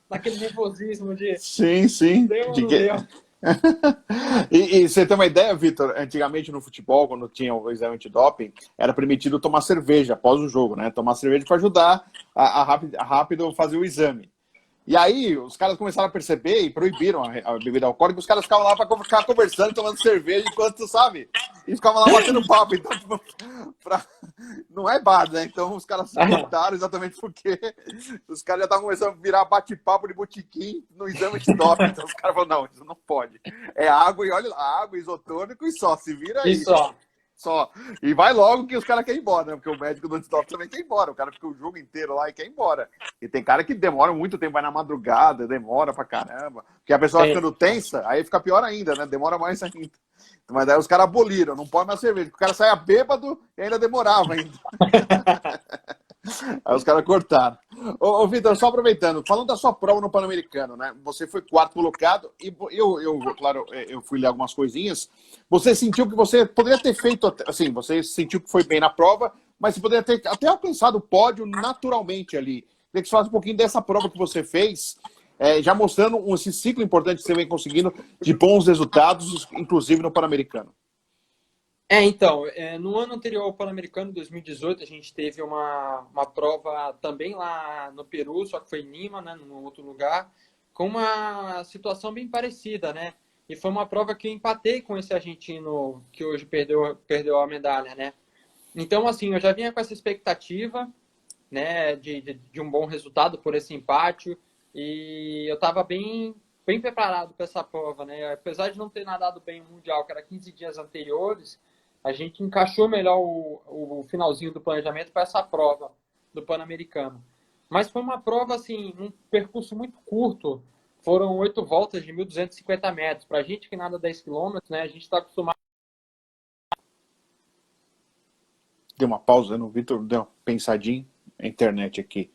naquele nervosismo de... Sim. Deu ou não deu? E você tem uma ideia, Vitor? Antigamente no futebol, quando tinha o exame antidoping, era permitido tomar cerveja após o jogo, né? Tomar cerveja para ajudar a rápido fazer o exame. E aí os caras começaram a perceber e proibiram a bebida alcoólica. Os caras ficavam lá para ficar conversando, tomando cerveja, enquanto, sabe? E ficavam lá batendo papo. Então, não é bar, né? Então os caras se cortaram exatamente porque os caras já estavam começando a virar bate-papo de botequim no exame de doping. Então os caras falaram, não, isso não pode. É água e olha lá, água, isotônico e só, se vira aí. Só. E vai logo que os caras querem ir embora, né? Porque o médico do antidoping também quer ir embora. O cara fica o jogo inteiro lá e quer ir embora. E tem cara que demora muito tempo, vai na madrugada, demora pra caramba. Porque a pessoa vai ficando tensa, aí fica pior ainda, né? Demora mais ainda. Mas daí os caras aboliram, não pode mais cerveja. O cara saia bêbado e ainda demorava ainda. Aí os caras cortaram. Ô Vitor, só aproveitando, falando da sua prova no Pan-Americano, né? Você foi quarto colocado e claro, eu fui ler algumas coisinhas. Você sentiu que você poderia ter feito, assim, você sentiu que foi bem na prova, mas você poderia ter até alcançado o pódio naturalmente ali. Queria que você falasse um pouquinho dessa prova que você fez, já mostrando esse ciclo importante que você vem conseguindo de bons resultados, inclusive no Pan-Americano. Então, no ano anterior ao Pan-Americano, 2018, a gente teve uma prova também lá no Peru, só que foi em Lima, né, num outro lugar, com uma situação bem parecida, né? E foi uma prova que eu empatei com esse argentino que hoje perdeu a medalha, né? Então, assim, eu já vinha com essa expectativa, né, de um bom resultado por esse empate, e eu estava bem bem preparado para essa prova, né? Apesar de não ter nadado bem o Mundial, que era 15 dias anteriores, a gente encaixou melhor o finalzinho do planejamento para essa prova do Pan-Americano. Mas foi uma prova, assim, um percurso muito curto. Foram 8 voltas de 1.250 metros. Para a gente que nada 10 quilômetros, né? A gente está acostumado. Deu uma pausa no Vitor, deu uma pensadinha na internet aqui.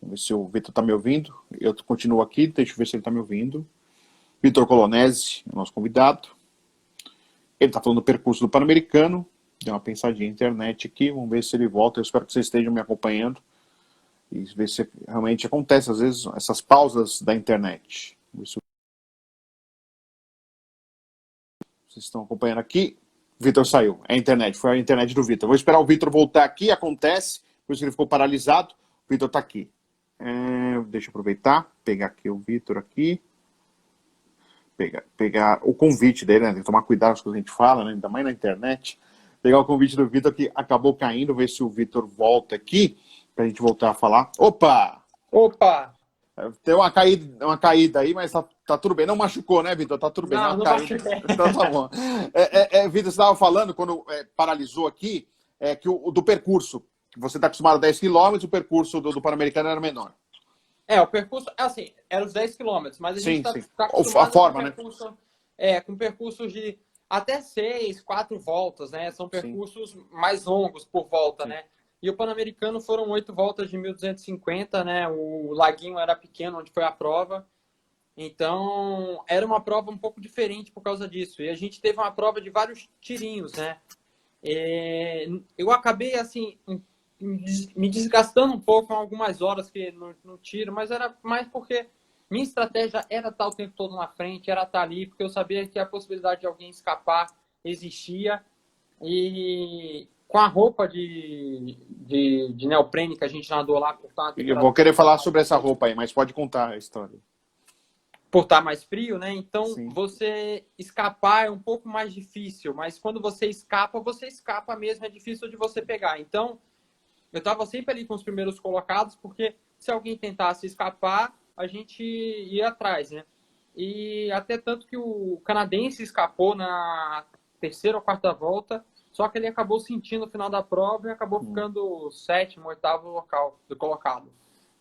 Vamos ver se o Vitor está me ouvindo. Eu continuo aqui, deixa eu ver se ele está me ouvindo. Vitor Colonese, nosso convidado. Ele está falando do percurso do Pan-Americano. Deu uma pensadinha na internet aqui. Vamos ver se ele volta. Eu espero que vocês estejam me acompanhando. E ver se realmente acontece, às vezes, essas pausas da internet. Vamos ver se vocês estão acompanhando aqui. Vitor saiu. É a internet. Foi a internet do Vitor. Vou esperar o Vitor voltar aqui. Acontece. Por isso que ele ficou paralisado. O Vitor está aqui. Deixa eu aproveitar. Pegar aqui o Vitor aqui. Pegar o convite dele, né? Tem que tomar cuidado com as coisas que a gente fala, né? Ainda mais na internet. Pegar o convite do Vitor que acabou caindo. Ver se o Vitor volta aqui. Pra gente voltar a falar. Opa! Opa! Tem uma caída aí, mas tá tudo bem. Não machucou, né, Vitor? Tá tudo bem. Não machuquei. Então tá bom. Vitor, você estava falando, quando paralisou aqui, que do percurso, que você está acostumado a 10 km, o percurso do Pan-Americano era menor. O percurso, assim, era os 10 km, mas a gente está acostumado a forma, com percurso, com percursos de até 6, 4 voltas, né? São percursos mais longos por volta, né? E o Pan-Americano foram 8 voltas de 1.250, né? O laguinho era pequeno, onde foi a prova. Então, era uma prova um pouco diferente por causa disso. E a gente teve uma prova de vários tirinhos, né? Eu acabei, assim, me desgastando um pouco em algumas horas que no tiro, mas era mais porque minha estratégia era estar o tempo todo na frente, era estar ali, porque eu sabia que a possibilidade de alguém escapar existia. E com a roupa de neoprene que a gente nadou lá por estar... Eu vou querer falar sobre essa roupa aí, mas pode contar a história. Por estar mais frio, né? Então, Sim. Você escapar é um pouco mais difícil, mas quando você escapa mesmo, é difícil de você pegar. Então, eu estava sempre ali com os primeiros colocados, porque se alguém tentasse escapar, a gente ia atrás, né? E até tanto que o canadense escapou na terceira ou quarta volta, só que ele acabou sentindo no final da prova e acabou ficando 7º, 8º colocado.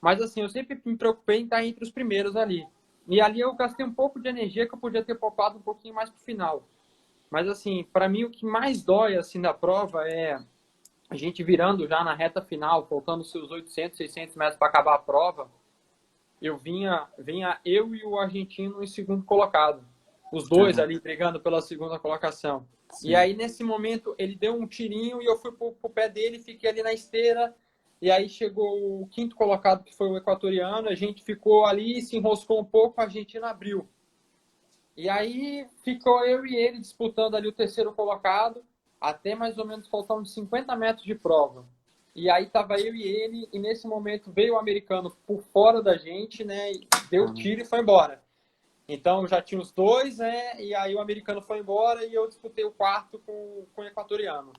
Mas assim, eu sempre me preocupei em estar entre os primeiros ali. E ali eu gastei um pouco de energia que eu podia ter poupado um pouquinho mais pro final. Mas assim, para mim o que mais dói assim da prova é a gente virando já na reta final, faltando seus 800, 600 metros para acabar a prova. Eu vinha eu e o argentino em segundo colocado. Os dois ali brigando pela segunda colocação. Sim. E aí, nesse momento, ele deu um tirinho e eu fui pro pé dele, fiquei ali na esteira. E aí chegou o 5º colocado, que foi o equatoriano. A gente ficou ali, se enroscou um pouco, a Argentina abriu. E aí ficou eu e ele disputando ali o 3º colocado, até mais ou menos faltando 50 metros de prova. E aí tava eu e ele, e nesse momento veio o americano por fora da gente, né? Deu tiro e foi embora. Então já tinha os dois, né? E aí o americano foi embora e eu disputei o 4º com o equatoriano.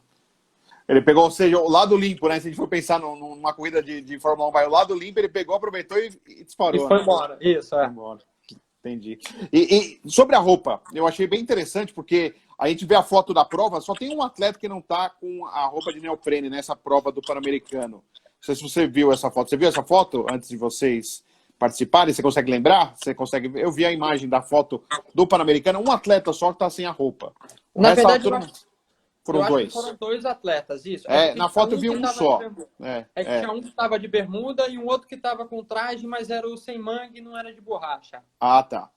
Ele pegou, ou seja, o lado limpo, né? Se a gente for pensar numa corrida de Fórmula 1, vai o lado limpo, ele pegou, aproveitou e disparou. E foi embora, isso, Foi embora. Entendi. E sobre a roupa, eu achei bem interessante, porque a gente vê a foto da prova, só tem um atleta que não está com a roupa de neoprene nessa prova do Pan-Americano. Não sei se você viu essa foto. Você viu essa foto antes de vocês participarem? Você consegue lembrar? Você consegue ver? Eu vi a imagem da foto do Pan-Americano, um atleta só que está sem a roupa. Na verdade, foram dois. Foram 2 atletas, isso. Na foto eu vi um só. Que tinha um que estava de bermuda e um outro que estava com traje, mas era o sem mangue, não era de borracha. Ah, tá.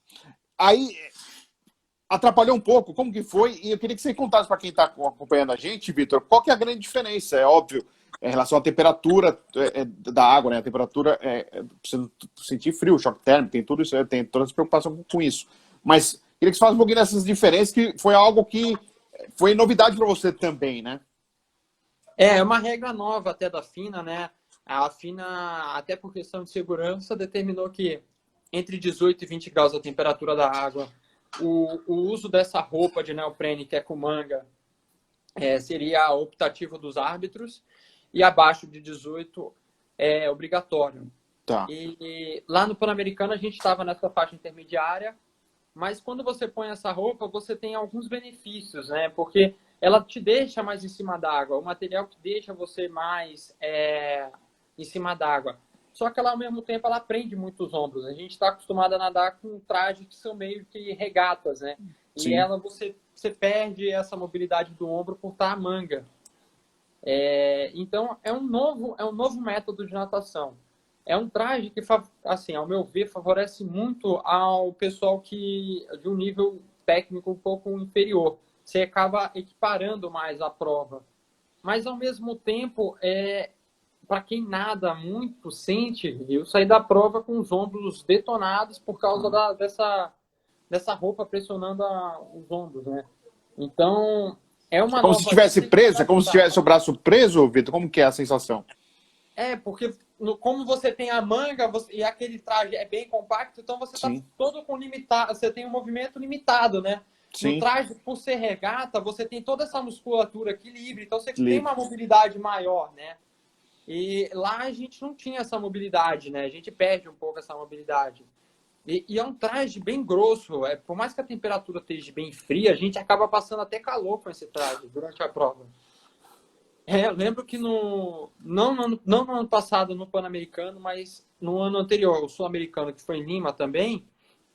Aí atrapalhou um pouco, como que foi? E eu queria que você contasse para quem está acompanhando a gente, Vitor, qual que é a grande diferença? É óbvio, em relação à temperatura da água, né? A temperatura, você sentir frio, choque térmico, tem tudo isso, tem toda essa preocupação com isso. Mas queria que você falasse um pouquinho dessas diferenças, que foi algo que foi novidade para você também, né? É uma regra nova até da FINA, né? A FINA, até por questão de segurança, determinou que entre 18 e 20 graus a temperatura da água, o uso dessa roupa de neoprene, que é com manga, seria optativo dos árbitros, e abaixo de 18 é obrigatório. Tá. E lá no Pan-Americano a gente estava nessa faixa intermediária, Mas quando você põe essa roupa, você tem alguns benefícios, né? Porque ela te deixa mais em cima d'água, o material que deixa você mais em cima d'água. Só que ela, ao mesmo tempo, ela prende muito os ombros. A gente está acostumado a nadar com trajes que são meio que regatas, né? E Sim. ela, você perde essa mobilidade do ombro por estar a manga. Então, é um novo método de natação. É um traje que, assim, ao meu ver, favorece muito ao pessoal que de um nível técnico um pouco inferior. Você acaba equiparando mais a prova. Mas, ao mesmo tempo, para quem nada muito, sente, eu saí da prova com os ombros detonados por causa dessa roupa pressionando os ombros, né? Então, é É uma como se nova... estivesse preso? É como se tivesse o braço preso, Vitor? Como que é a sensação? Porque como você tem a manga e aquele traje é bem compacto, então você está Sim. todo com limitado, você tem um movimento limitado, né? No Sim. traje, por ser regata, você tem toda essa musculatura que livre, então você tem Livre. uma mobilidade maior, né? E lá a gente não tinha essa mobilidade, né? A gente perde um pouco essa mobilidade. E é um traje bem grosso, por mais que a temperatura esteja bem fria, a gente acaba passando até calor com esse traje durante a prova. Eu lembro que não no ano passado no Pan-Americano, mas no ano anterior, o Sul-Americano, que foi em Lima também,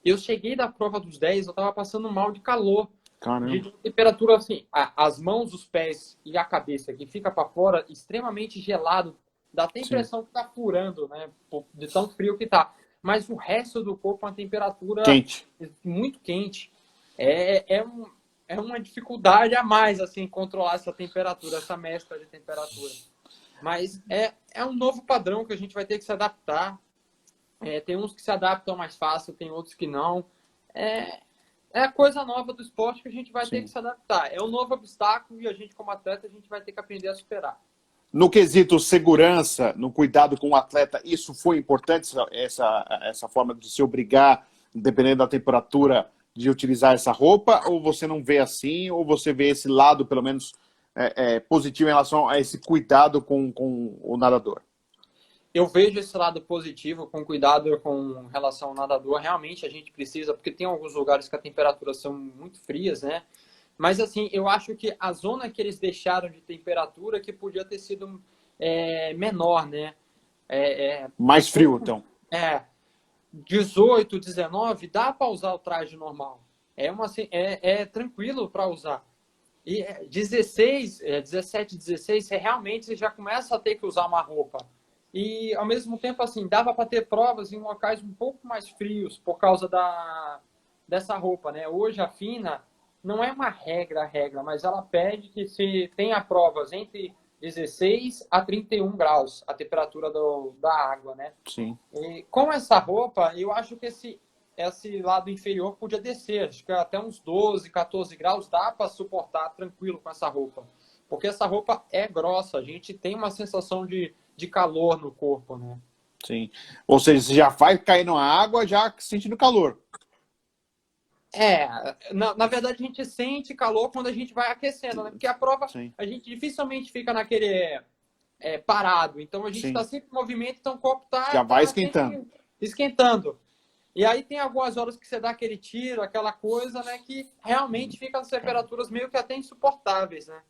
eu cheguei da prova dos 10, eu estava passando mal de calor. Caramba. De temperatura assim, as mãos, os pés e a cabeça que fica para fora, extremamente gelado. Dá até a Sim. impressão que está furando, né? De tão frio que tá. Mas o resto do corpo, uma temperatura Quente. muito quente. É uma dificuldade a mais, assim, controlar essa temperatura, essa mescla de temperatura. Mas é um novo padrão que a gente vai ter que se adaptar. Tem uns que se adaptam mais fácil, tem outros que não. É a coisa nova do esporte que a gente vai ter que se adaptar. É um novo obstáculo e a gente, como atleta, a gente vai ter que aprender a superar. No quesito segurança, no cuidado com o atleta, isso foi importante, essa forma de se obrigar, dependendo da temperatura, de utilizar essa roupa? Ou você não vê assim, ou você vê esse lado, pelo menos, positivo em relação a esse cuidado com o nadador? Eu vejo esse lado positivo, com cuidado com relação ao nadador. Realmente a gente precisa, porque tem alguns lugares que a temperatura são muito frias, né? Mas assim, eu acho que a zona que eles deixaram de temperatura que podia ter sido menor, né? Mais frio, então. 18, 19, dá para usar o traje normal. Tranquilo para usar. E 16, 17, 16, você realmente já começa a ter que usar uma roupa. E, ao mesmo tempo, assim, dava para ter provas em locais um pouco mais frios por causa dessa roupa, né? Hoje, a FINA não é uma regra, mas ela pede que se tenha provas entre 16 a 31 graus, a temperatura da água, né? Sim. E com essa roupa, eu acho que esse lado inferior podia descer, acho que até uns 12, 14 graus dá para suportar tranquilo com essa roupa. Porque essa roupa é grossa, a gente tem uma sensação de calor no corpo, né? Sim. Ou seja, você já vai cair na água já sentindo calor. Na verdade a gente sente calor quando a gente vai aquecendo, né? Porque a prova, Sim. a gente dificilmente fica naquele parado. Então a gente está sempre em movimento, então o corpo Já vai esquentando. Esquentando. E aí tem algumas horas que você dá aquele tiro, aquela coisa, né? Que realmente fica as temperaturas meio que até insuportáveis, né?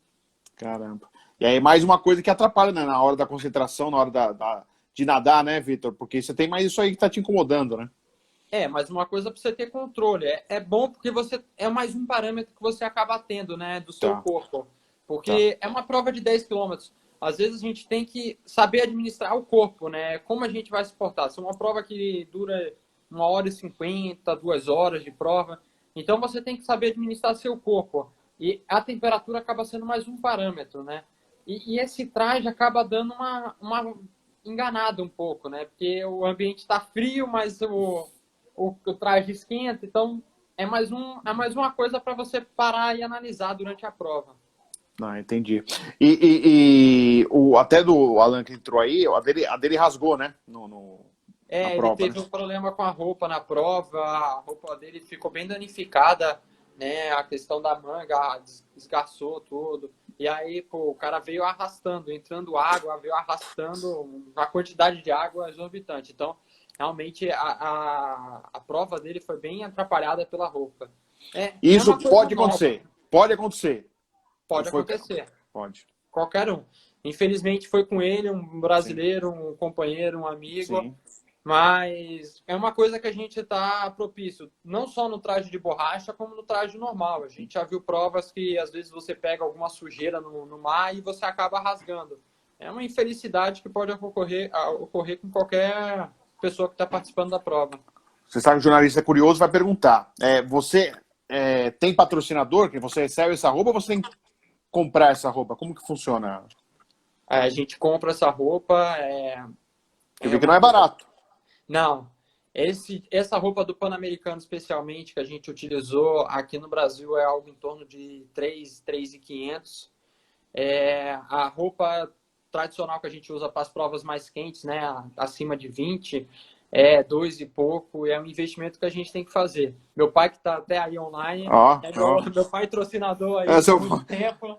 Caramba. E aí mais uma coisa que atrapalha, né? Na hora da concentração, na hora de nadar, né, Vitor? Porque você tem mais isso aí que tá te incomodando, né? Mas uma coisa para você ter controle. É bom porque você é mais um parâmetro que você acaba tendo, né, do seu corpo. Porque é uma prova de 10 quilômetros. Às vezes a gente tem que saber administrar o corpo, né? Como a gente vai se portar. Se é uma prova que dura 1h50, 2 horas de prova, então você tem que saber administrar seu corpo. E a temperatura acaba sendo mais um parâmetro, né? E esse traje acaba dando uma enganada um pouco, né? Porque o ambiente está frio, mas o traje esquenta, então é mais uma coisa para você parar e analisar durante a prova. Não, entendi. Até do Alan que entrou aí, a dele rasgou, né? Na Ele prova, teve um problema com a roupa na prova, a roupa dele ficou bem danificada, né? A questão da manga esgarçou tudo. E aí, o cara veio arrastando, entrando água, veio arrastando uma quantidade de água exorbitante. Então, realmente a prova dele foi bem atrapalhada pela roupa. Isso uma coisa pode nova. acontecer. Pode acontecer. Pode acontecer. Pode. Qualquer um. Infelizmente foi com ele, um brasileiro, um companheiro, um amigo. Sim. Mas é uma coisa que a gente está propício, não só no traje de borracha, como no traje normal. A gente já viu provas que às vezes você pega alguma sujeira no mar e você acaba rasgando. É uma infelicidade que pode ocorrer com qualquer pessoa que está participando da prova. Você sabe que o jornalista é curioso, vai perguntar. Você tem patrocinador que você recebe essa roupa ou você tem que comprar essa roupa? Como que funciona? A gente compra essa roupa. Eu vi que não é barato. Não. Essa roupa do Pan-Americano, especialmente, que a gente utilizou aqui no Brasil, é algo em torno de 3.500. A roupa tradicional que a gente usa para as provas mais quentes, né, acima de 20, 2 e pouco, é um investimento que a gente tem que fazer. Meu pai, que está até aí online, meu pai patrocinador aí há muito tempo.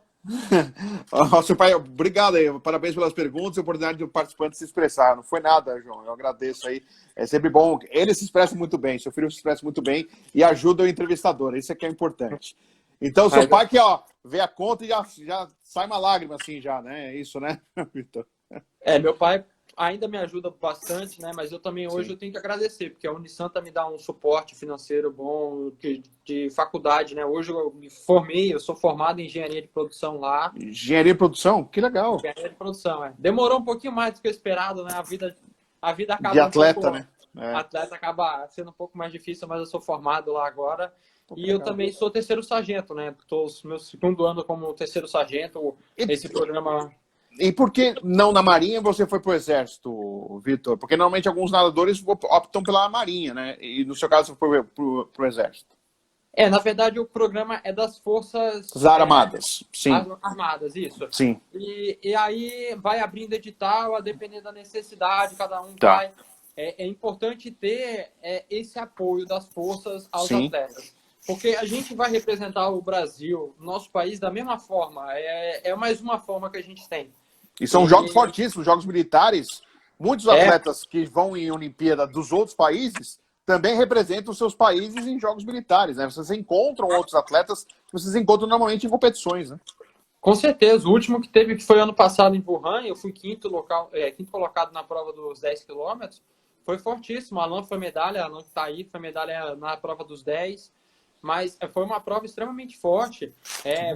Seu pai, obrigado aí, parabéns pelas perguntas e a oportunidade do participante se expressar. Não foi nada, João, eu agradeço aí. É sempre bom. Ele se expressa muito bem, seu filho se expressa muito bem e ajuda o entrevistador, isso é que é importante. Então, seu pai que, vê a conta e já sai uma lágrima assim já, né? É isso, né, Vitor? Meu pai ainda me ajuda bastante, né? Mas eu também hoje eu tenho que agradecer, porque a Unisanta me dá um suporte financeiro bom de faculdade, né? Hoje eu me formei, eu sou formado em engenharia de produção lá. Engenharia de produção? Que legal. Engenharia de produção, Demorou um pouquinho mais do que eu esperado, né? A vida acaba de atleta, né? Atleta acaba sendo um pouco mais difícil, mas eu sou formado lá agora. E eu também sou terceiro sargento, né? Estou no meu segundo ano como terceiro sargento. Esse programa... E por que não na Marinha você foi para o Exército, Vitor? Porque normalmente alguns nadadores optam pela Marinha, né? E no seu caso você foi para o Exército. Na verdade, o programa é das Forças Armadas, sim. Armadas, isso. Sim. E aí vai abrindo edital, a depender da necessidade, cada um vai. É importante ter esse apoio das forças aos atletas. Porque a gente vai representar o Brasil, nosso país, da mesma forma. É mais uma forma que a gente tem. E são jogos fortíssimos, jogos militares. Muitos atletas que vão em Olimpíada dos outros países também representam os seus países em jogos militares, né? Vocês encontram outros atletas que vocês encontram normalmente em competições, né? Com certeza. O último que teve, que foi ano passado em Wuhan, eu fui quinto colocado na prova dos 10 quilômetros. Foi fortíssimo. O Alan foi medalha, Alan que está aí, foi medalha na prova dos 10. Mas foi uma prova extremamente forte.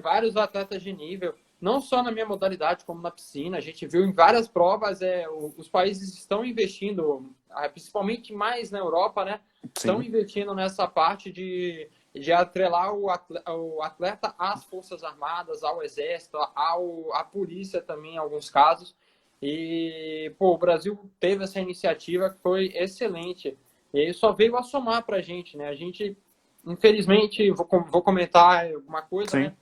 Vários atletas de nível, não só na minha modalidade, como na piscina. A gente viu em várias provas, os países estão investindo, principalmente mais na Europa, né? Estão investindo nessa parte de atrelar o atleta às Forças Armadas, ao Exército, à polícia também, em alguns casos. E, o Brasil teve essa iniciativa que foi excelente. E aí só veio a somar para a gente, né? A gente... Infelizmente, vou comentar alguma coisa, né?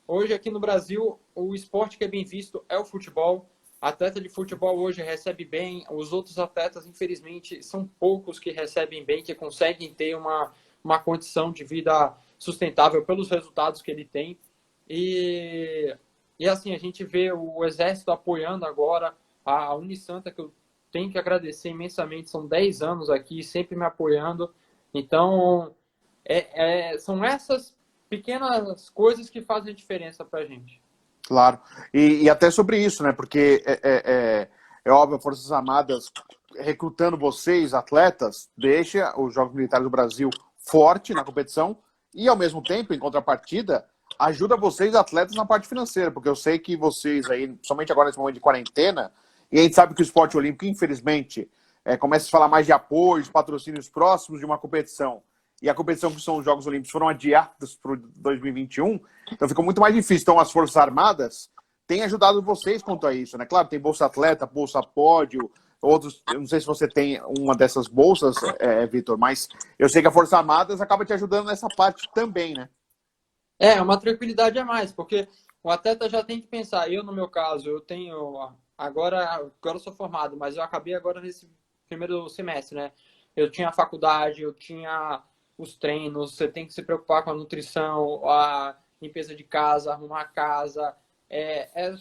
Hoje, aqui no Brasil, o esporte que é bem visto é o futebol. Atleta de futebol hoje recebe bem. Os outros atletas, infelizmente, são poucos que recebem bem, que conseguem ter uma condição de vida sustentável pelos resultados que ele tem. E assim, a gente vê o Exército apoiando agora a Unisanta, que eu tenho que agradecer imensamente. São 10 anos aqui, sempre me apoiando. Então... são essas pequenas coisas que fazem diferença pra gente. Claro. E até sobre isso, né? Porque é óbvio, Forças Armadas recrutando vocês, atletas, deixa os Jogos Militares do Brasil forte na competição e, ao mesmo tempo, em contrapartida, ajuda vocês, atletas, na parte financeira. Porque eu sei que vocês aí, somente agora nesse momento de quarentena, e a gente sabe que o esporte olímpico, infelizmente, começa a falar mais de apoios, patrocínios próximos de uma competição. E a competição que são os Jogos Olímpicos foram adiados para 2021, então ficou muito mais difícil. Então as Forças Armadas têm ajudado vocês quanto a isso, né? Claro, tem Bolsa Atleta, Bolsa Pódio, outros, eu não sei se você tem uma dessas bolsas, Vitor, mas eu sei que a Forças Armadas acaba te ajudando nessa parte também, né? Uma tranquilidade a mais, porque o atleta já tem que pensar. Eu, no meu caso, eu tenho... Agora eu sou formado, mas eu acabei agora nesse primeiro semestre, né? Eu tinha a faculdade, eu tinha... os treinos, você tem que se preocupar com a nutrição, a limpeza de casa, arrumar a casa, é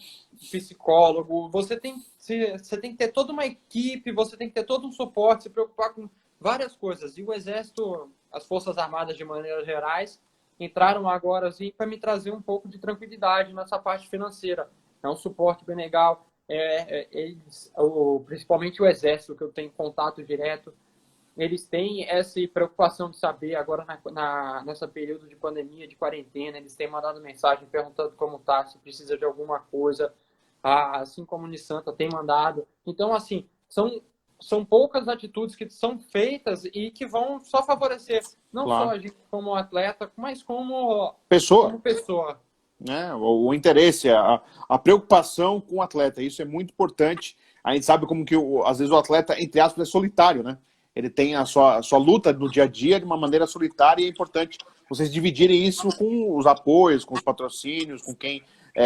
psicólogo, você tem que ter toda uma equipe, você tem que ter todo um suporte, se preocupar com várias coisas. E o Exército, as Forças Armadas de maneira gerais, entraram agora assim, para me trazer um pouco de tranquilidade nessa parte financeira. É um suporte bem legal. Principalmente o Exército, que eu tenho contato direto, eles têm essa preocupação de saber, agora nessa período de pandemia, de quarentena, eles têm mandado mensagem perguntando como tá, se precisa de alguma coisa, assim como o Unisanta tem mandado. Então, assim, são poucas atitudes que são feitas e que vão só favorecer, não Claro. só a gente como atleta, mas como Pessoa. pessoa. Né? O interesse, a preocupação com o atleta, isso é muito importante. A gente sabe como que, às vezes, o atleta, entre aspas, é solitário, né? Ele tem a sua luta no dia a dia de uma maneira solitária e é importante vocês dividirem isso com os apoios, com os patrocínios, com quem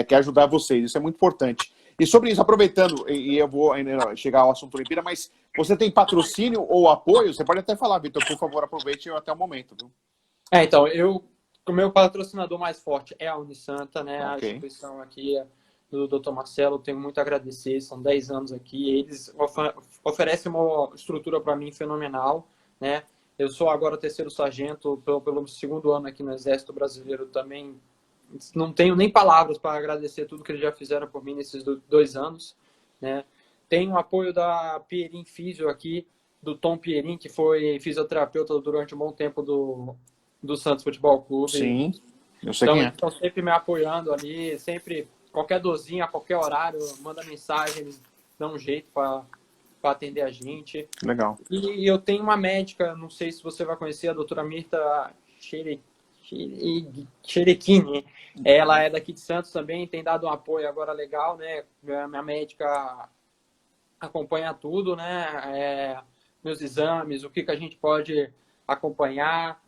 quer ajudar vocês. Isso é muito importante. E sobre isso, aproveitando, e eu vou ainda chegar ao assunto Olimpíada, mas você tem patrocínio ou apoio? Você pode até falar, Vitor, por favor, aproveite até o momento. Viu? Então, o meu patrocinador mais forte é a Unisanta, né? Okay. A instituição aqui do Dr. Marcelo, tenho muito a agradecer, são 10 anos aqui, eles oferecem uma estrutura para mim fenomenal, né? Eu sou agora terceiro sargento, pelo segundo ano aqui no Exército Brasileiro também, não tenho nem palavras para agradecer tudo que eles já fizeram por mim nesses 2 anos, né? Tenho o apoio da Pierin Físio aqui, do Tom Pierin, que foi fisioterapeuta durante um bom tempo do Santos Futebol Clube. Sim, eu sei então, quem é. Eles estão sempre me apoiando ali, sempre, qualquer dorzinha, a qualquer horário, manda mensagem, eles dão um jeito para atender a gente. Legal. E eu tenho uma médica, não sei se você vai conhecer, a doutora Mirta Xerequini. Ela é daqui de Santos também, tem dado um apoio agora legal, né? Minha médica acompanha tudo, né? Meus exames, o que a gente pode acompanhar.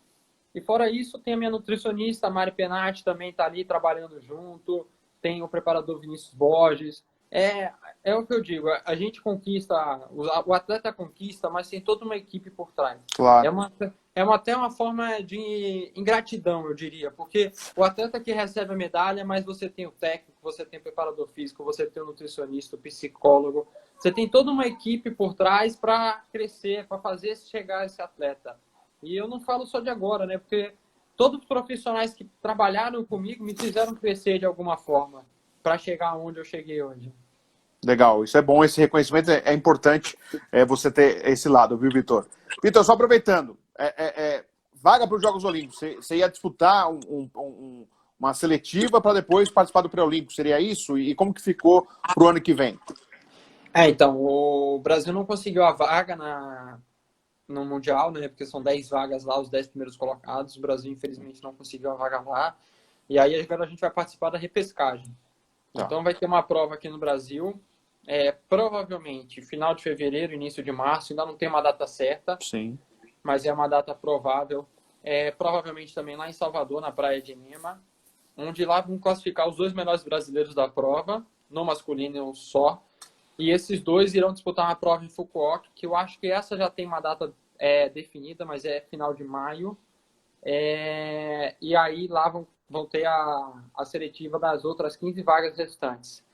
E fora isso, tem a minha nutricionista, a Mari Penati, também está ali trabalhando junto. Tem o preparador Vinícius Borges. É o que eu digo, a gente conquista, o atleta conquista, mas tem toda uma equipe por trás. Claro. Até uma forma de ingratidão, eu diria, porque o atleta que recebe a medalha, mas você tem o técnico, você tem o preparador físico, você tem o nutricionista, o psicólogo, você tem toda uma equipe por trás para crescer, para fazer chegar esse atleta. E eu não falo só de agora, né? Porque todos os profissionais que trabalharam comigo me fizeram crescer de alguma forma para chegar onde eu cheguei hoje. Legal, isso é bom, esse reconhecimento é importante você ter esse lado, viu, Vitor? Vitor, só aproveitando, vaga para os Jogos Olímpicos, você ia disputar uma seletiva para depois participar do pré-olímpico, seria isso? E como que ficou para o ano que vem? Então, o Brasil não conseguiu a vaga no Mundial, né? Porque são 10 vagas lá, os 10 primeiros colocados. O Brasil, infelizmente, não conseguiu a vaga lá. E aí agora a gente vai participar da repescagem. Tá. Então vai ter uma prova aqui no Brasil, provavelmente final de fevereiro, início de março, ainda não tem uma data certa. Sim. Mas é uma data provável. Provavelmente também lá em Salvador, na Praia de Nema, onde lá vão classificar os 2 melhores brasileiros da prova, no masculino só. E esses 2 irão disputar uma prova em Fukuoka, que eu acho que essa já tem uma data definida, mas é final de maio. E aí lá vão ter a seletiva das outras 15 vagas restantes.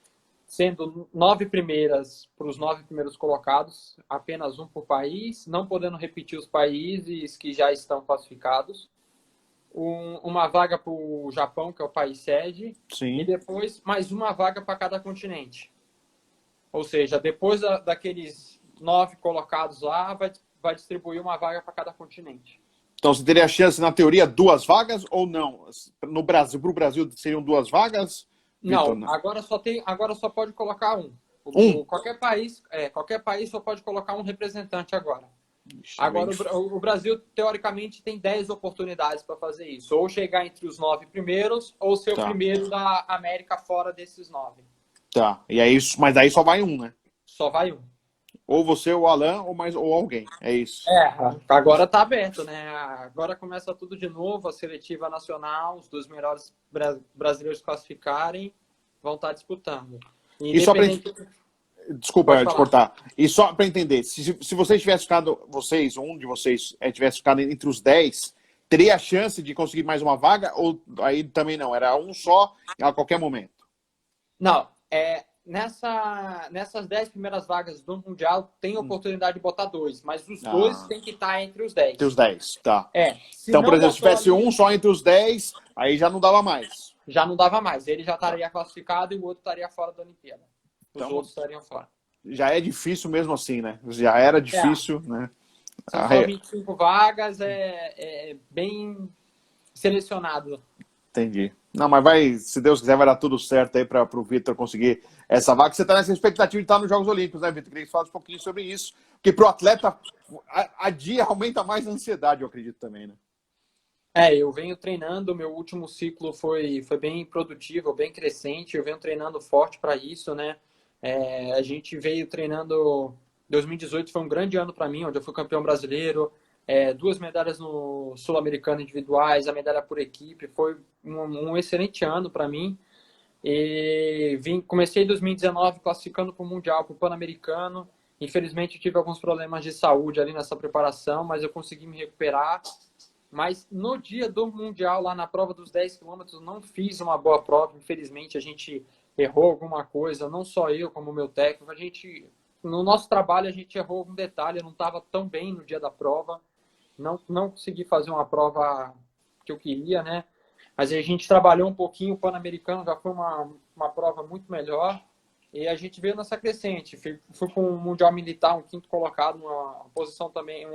Sendo 9 primeiras para os 9 primeiros colocados, apenas um por país, não podendo repetir os países que já estão classificados. Uma vaga para o Japão, que é o país sede. Sim. E depois mais uma vaga para cada continente. Ou seja, depois daqueles 9 colocados lá, vai distribuir uma vaga para cada continente. Então, você teria a chance, na teoria, 2 vagas ou não? No Brasil, para o Brasil, seriam 2 vagas? Não, agora só pode colocar um. Qualquer país só pode colocar um representante agora. Agora, o Brasil, teoricamente, tem 10 oportunidades para fazer isso. Ou chegar entre os 9 primeiros, ou ser o primeiro da América fora desses 9. Tá, e aí, mas daí só vai um, né? Só vai um. Ou você, ou o Alan, ou alguém. É isso. Agora tá aberto, né? Agora começa tudo de novo, a seletiva nacional, os 2 melhores brasileiros classificarem, vão estar disputando. E só pra... Desculpa te cortar. E só para entender, se vocês tivessem ficado, um de vocês tivesse ficado entre os 10, teria a chance de conseguir mais uma vaga? Ou aí também não? Era um só a qualquer momento? Não, nessas 10 primeiras vagas do Mundial tem oportunidade de botar 2, mas os dois Ah, tem que estar entre os entre 10. os 10, tá. Se Então, por não exemplo, se botou tivesse ali, um só entre os 10, aí já não dava mais. já não dava mais. Ele já Tá. estaria classificado e o outro estaria fora da Olimpíada. Os Então, outros estariam fora. já é difícil mesmo assim, né? Já era É, difícil, né? são só 25 vagas, bem selecionado. Entendi. Não, mas vai, se Deus quiser, vai dar tudo certo aí para o Vitor conseguir essa vaga. Você está nessa expectativa de estar nos Jogos Olímpicos, né, Vitor? Queria que você falasse um pouquinho sobre isso. Porque para o atleta, a dia aumenta mais a ansiedade, eu acredito também, né? Eu venho treinando, meu último ciclo foi bem produtivo, bem crescente, eu venho treinando forte para isso, né? A gente veio treinando, 2018 foi um grande ano para mim, onde eu fui campeão brasileiro, 2 medalhas no Sul-Americano individuais, a medalha por equipe, foi um excelente ano para mim. E comecei em 2019 classificando para o Mundial, para o Pan-Americano. Infelizmente tive alguns problemas de saúde ali nessa preparação, mas eu consegui me recuperar. Mas no dia do Mundial, lá na prova dos 10 quilômetros, não fiz uma boa prova. Infelizmente, a gente errou alguma coisa, não só eu, como o meu técnico. No nosso trabalho, a gente errou algum detalhe. Eu não estava tão bem no dia da prova. Não consegui fazer uma prova que eu queria, né? Mas a gente trabalhou um pouquinho. O Pan-Americano já foi uma prova muito melhor. E a gente veio nessa crescente. Fui para um Mundial Militar, um quinto colocado, uma posição também,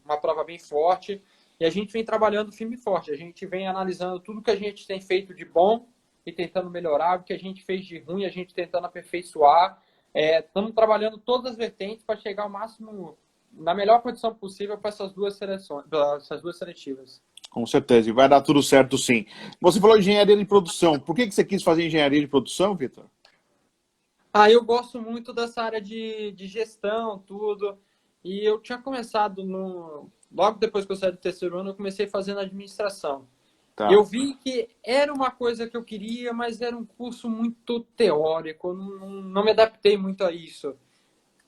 uma prova bem forte. E a gente vem trabalhando firme e forte. A gente vem analisando tudo que a gente tem feito de bom e tentando melhorar. O que a gente fez de ruim, a gente tentando aperfeiçoar. Estamos trabalhando todas as vertentes para chegar ao máximo, na melhor condição possível para essas duas seleções, para essas duas seletivas. Com certeza, e vai dar tudo certo sim. Você falou engenharia de produção. Por que você quis fazer engenharia de produção, Vitor? Eu gosto muito dessa área de gestão, tudo. E eu tinha começado logo depois que eu saí do terceiro ano, eu comecei fazendo administração. Tá. Eu vi que era uma coisa que eu queria, mas era um curso muito teórico, eu não me adaptei muito a isso.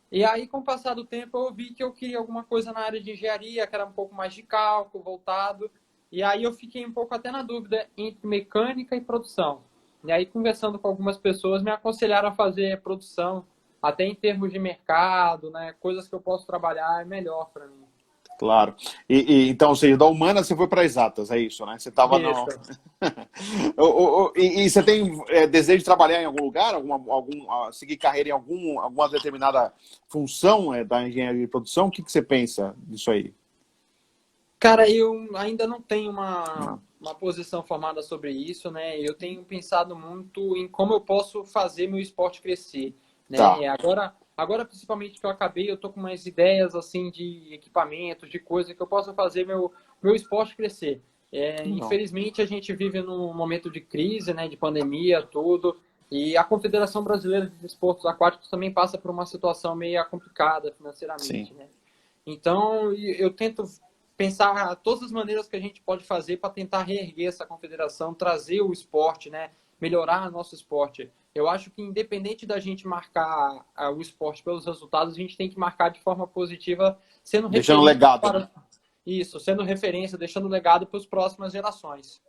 E aí, com o passar do tempo, eu vi que eu queria alguma coisa na área de engenharia, que era um pouco mais de cálculo, voltado. E aí eu fiquei um pouco até na dúvida entre mecânica e produção. E aí, conversando com algumas pessoas, me aconselharam a fazer produção, até em termos de mercado, né? Coisas que eu posso trabalhar é melhor para mim. Claro. Então, ou seja, da humana você foi para exatas, é isso, né? Você estava no. Isso. E você tem desejo de trabalhar em algum lugar, seguir carreira em alguma determinada função da engenharia de produção? O que você pensa disso aí? Cara, eu ainda não tenho Não. uma posição formada sobre isso, né? Eu tenho pensado muito em como eu posso fazer meu esporte crescer, Tá. né? Agora principalmente que eu acabei, eu tô com umas ideias assim de equipamentos, de coisa que eu possa fazer meu esporte crescer. Não. Infelizmente a gente vive num momento de crise, né? De pandemia, tudo. E a Confederação Brasileira de Desportos Aquáticos também passa por uma situação meio complicada Sim. financeiramente, né? Então, eu tento pensar todas as maneiras que a gente pode fazer para tentar reerguer essa confederação, trazer o esporte, né? Melhorar nosso esporte. Eu acho que independente da gente marcar o esporte pelos resultados, a gente tem que marcar de forma positiva, sendo Deixando referência legado, né? para isso, sendo referência, deixando legado para as próximas gerações.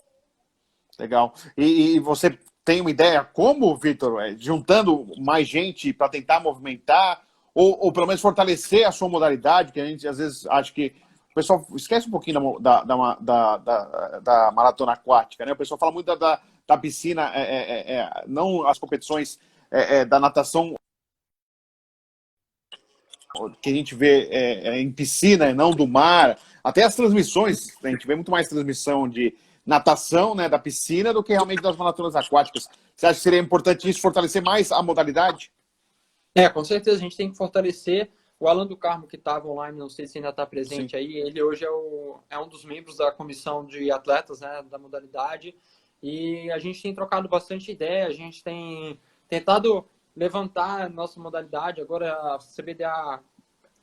Legal. E você tem uma ideia como, Vitor, juntando mais gente para tentar movimentar ou pelo menos fortalecer a sua modalidade, que a gente às vezes acha que o pessoal esquece um pouquinho da maratona aquática, né? O pessoal fala muito da piscina, não as competições da natação que a gente vê em piscina e não do mar. Até as transmissões, a gente vê muito mais transmissão de natação, né, da piscina, do que realmente das maratonas aquáticas. Você acha que seria importante isso, fortalecer mais a modalidade? Com certeza, a gente tem que fortalecer. O Alan do Carmo, que estava online, não sei se ainda está Sim. presente aí, ele hoje é um dos membros da comissão de atletas, né, da modalidade, e a gente tem trocado bastante ideia, a gente tem tentado levantar a nossa modalidade. Agora a CBDA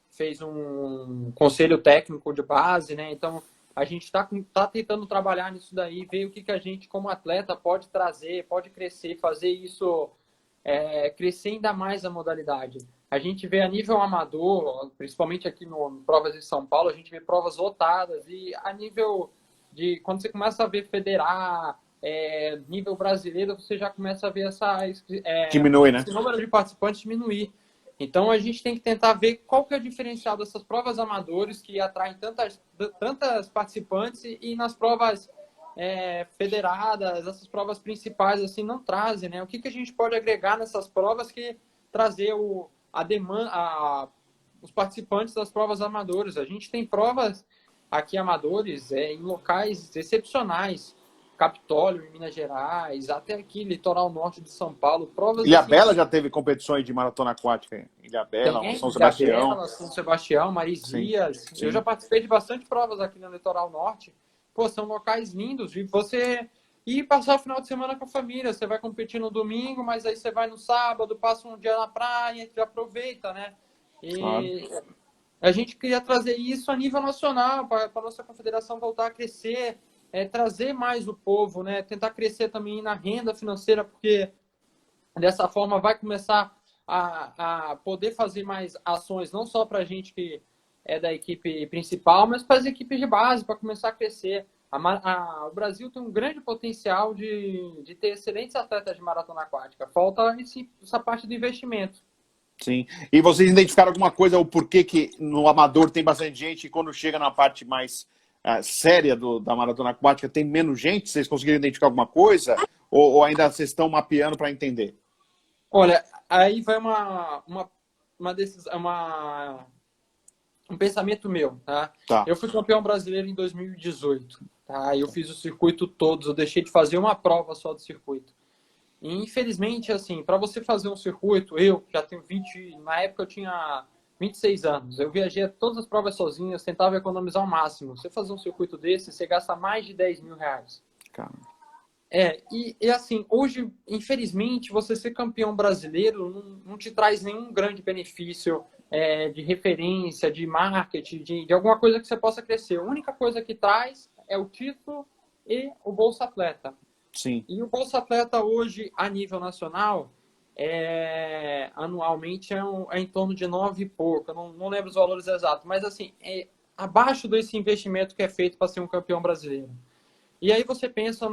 fez um conselho técnico de base, né, então a gente está tentando trabalhar nisso daí, ver o que a gente, como atleta, pode trazer, pode crescer, fazer isso crescer ainda mais a modalidade. A gente vê a nível amador, principalmente aqui no Provas de São Paulo, a gente vê provas lotadas, e a nível de quando você começa a ver federar, nível brasileiro, você já começa a ver Diminui, né? esse número de participantes diminuir. Então, a gente tem que tentar ver qual que é o diferencial dessas provas amadores que atraem tantas participantes e nas provas federadas, essas provas principais, assim, não trazem, né? O que a gente pode agregar nessas provas que trazer a demanda, os participantes das provas amadoras. A gente tem provas aqui amadores em locais excepcionais, Capitólio, em Minas Gerais, até aqui, litoral norte de São Paulo, provas Ilhabela assim, já teve competições de maratona aquática. Ilhabela, tem São Sebastião. Ilhabela, São Sebastião, Sim, Marizias. sim. Eu já participei de bastante provas aqui no litoral norte. Pô, são locais lindos. E você ir passar o final de semana com a família. Você vai competir no domingo, mas aí você vai no sábado, passa um dia na praia e aproveita, né? E Claro. a gente queria trazer isso a nível nacional, para a nossa confederação voltar a crescer, trazer mais o povo, né? Tentar crescer também na renda financeira, porque dessa forma vai começar a poder fazer mais ações, não só para a gente que é da equipe principal, mas para as equipes de base, para começar a crescer. O Brasil tem um grande potencial de ter excelentes atletas de maratona aquática. Falta essa parte do investimento. Sim. E vocês identificaram alguma coisa, o porquê que no amador tem bastante gente e quando chega na parte mais séria da maratona aquática tem menos gente? Vocês conseguiram identificar alguma coisa? Ou ainda vocês estão mapeando para entender? Olha, aí vai um pensamento meu, tá? Tá. Eu fui campeão brasileiro em 2018, tá? Eu fiz o circuito todo, eu deixei de fazer uma prova só do circuito. E, infelizmente, assim, para você fazer um circuito, eu já tenho na época eu tinha 26 anos, eu viajei todas as provas sozinho, tentava economizar o máximo. Você fazer um circuito desse, você gasta mais de 10 mil reais. Caramba. E assim, hoje, infelizmente, você ser campeão brasileiro não te traz nenhum grande benefício de referência, de marketing, de alguma coisa que você possa crescer. A única coisa que traz é o título e o Bolsa Atleta. Sim. E o Bolsa Atleta hoje, a nível nacional, anualmente é em torno de 9 e pouco. Eu não lembro os valores exatos, mas assim, é abaixo desse investimento que é feito para ser um campeão brasileiro. E aí você pensa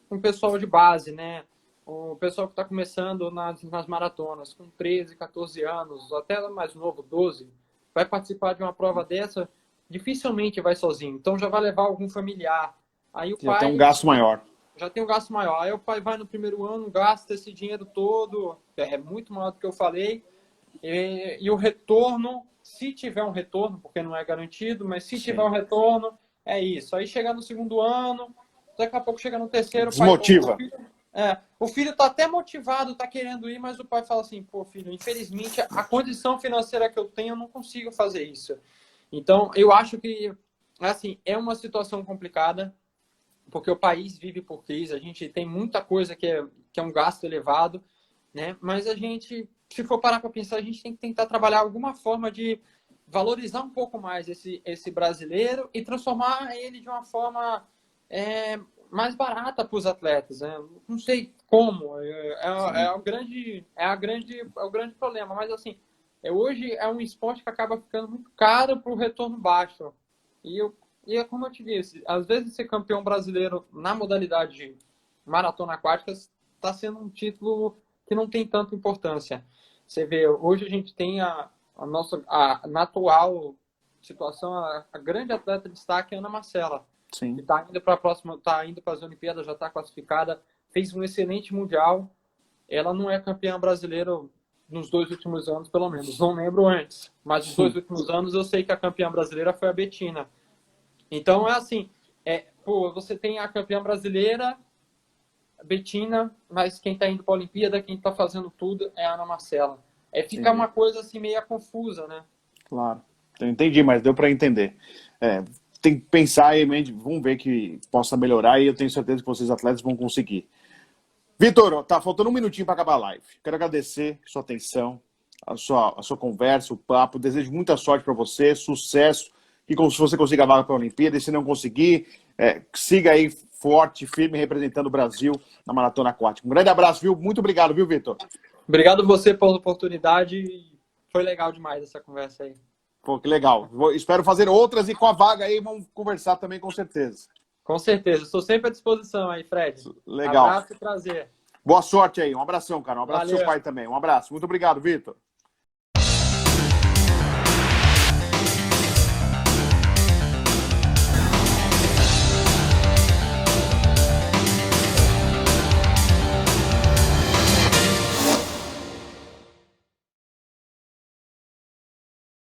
com o pessoal de base, né? O pessoal que está começando nas maratonas, com 13, 14 anos, até mais novo, 12, vai participar de uma prova dessa, dificilmente vai sozinho. Então já vai levar algum familiar. Aí o pai tem um gasto maior. Já tem um gasto maior. Aí o pai vai no primeiro ano, gasta esse dinheiro todo, é muito maior do que eu falei. E o retorno, se tiver um retorno, porque não é garantido, mas se tiver um retorno, é isso. Aí chega no segundo ano, daqui a pouco chega no terceiro, desmotiva. O filho está até motivado, está querendo ir, mas o pai fala assim, pô, filho, infelizmente a condição financeira que eu tenho, eu não consigo fazer isso. Então, eu acho que, assim, é uma situação complicada, porque o país vive por crise, a gente tem muita coisa que é um gasto elevado, né? Mas a gente, se for parar para pensar, a gente tem que tentar trabalhar alguma forma de valorizar um pouco mais esse brasileiro e transformar ele de uma forma mais barata para os atletas, né? Não sei como, é o grande problema, mas assim, hoje é um esporte que acaba ficando muito caro para o retorno baixo. E é como eu te disse, às vezes ser campeão brasileiro na modalidade de maratona aquática está sendo um título que não tem tanta importância. Você vê, hoje a gente tem na atual situação, a grande atleta de destaque é a Ana Marcela. Sim. Que está indo para está indo para as Olimpíadas, já está classificada, fez um excelente mundial. Ela não é campeã brasileira nos 2 últimos anos, pelo menos. Não lembro antes, mas nos 2 últimos anos eu sei que a campeã brasileira foi a Betina. Então é assim, você tem a campeã brasileira, a Betina, mas quem está indo para a Olimpíada, quem está fazendo tudo é a Ana Marcela. Fica uma coisa assim meio confusa, né? Claro, eu entendi, mas deu para entender. Tem que pensar e vamos ver que possa melhorar e eu tenho certeza que vocês atletas vão conseguir. Vitor, tá faltando um minutinho para acabar a live. Quero agradecer a sua atenção, a sua conversa, o papo. Desejo muita sorte para você, sucesso, e como se você consiga a vaga para a Olimpíada. E se não conseguir, siga aí forte, firme, representando o Brasil na maratona aquática. Um grande abraço, viu? Muito obrigado, viu, Vitor? Obrigado você pela oportunidade. Foi legal demais essa conversa aí. Pô, que legal. Espero fazer outras e com a vaga aí vamos conversar também, com certeza. Com certeza. Estou sempre à disposição aí, Fred. Legal. Abraço e prazer. Boa sorte aí. Um abração, cara. Um abraço pro seu Valeu. pai também. Um abraço. Muito obrigado, Vitor.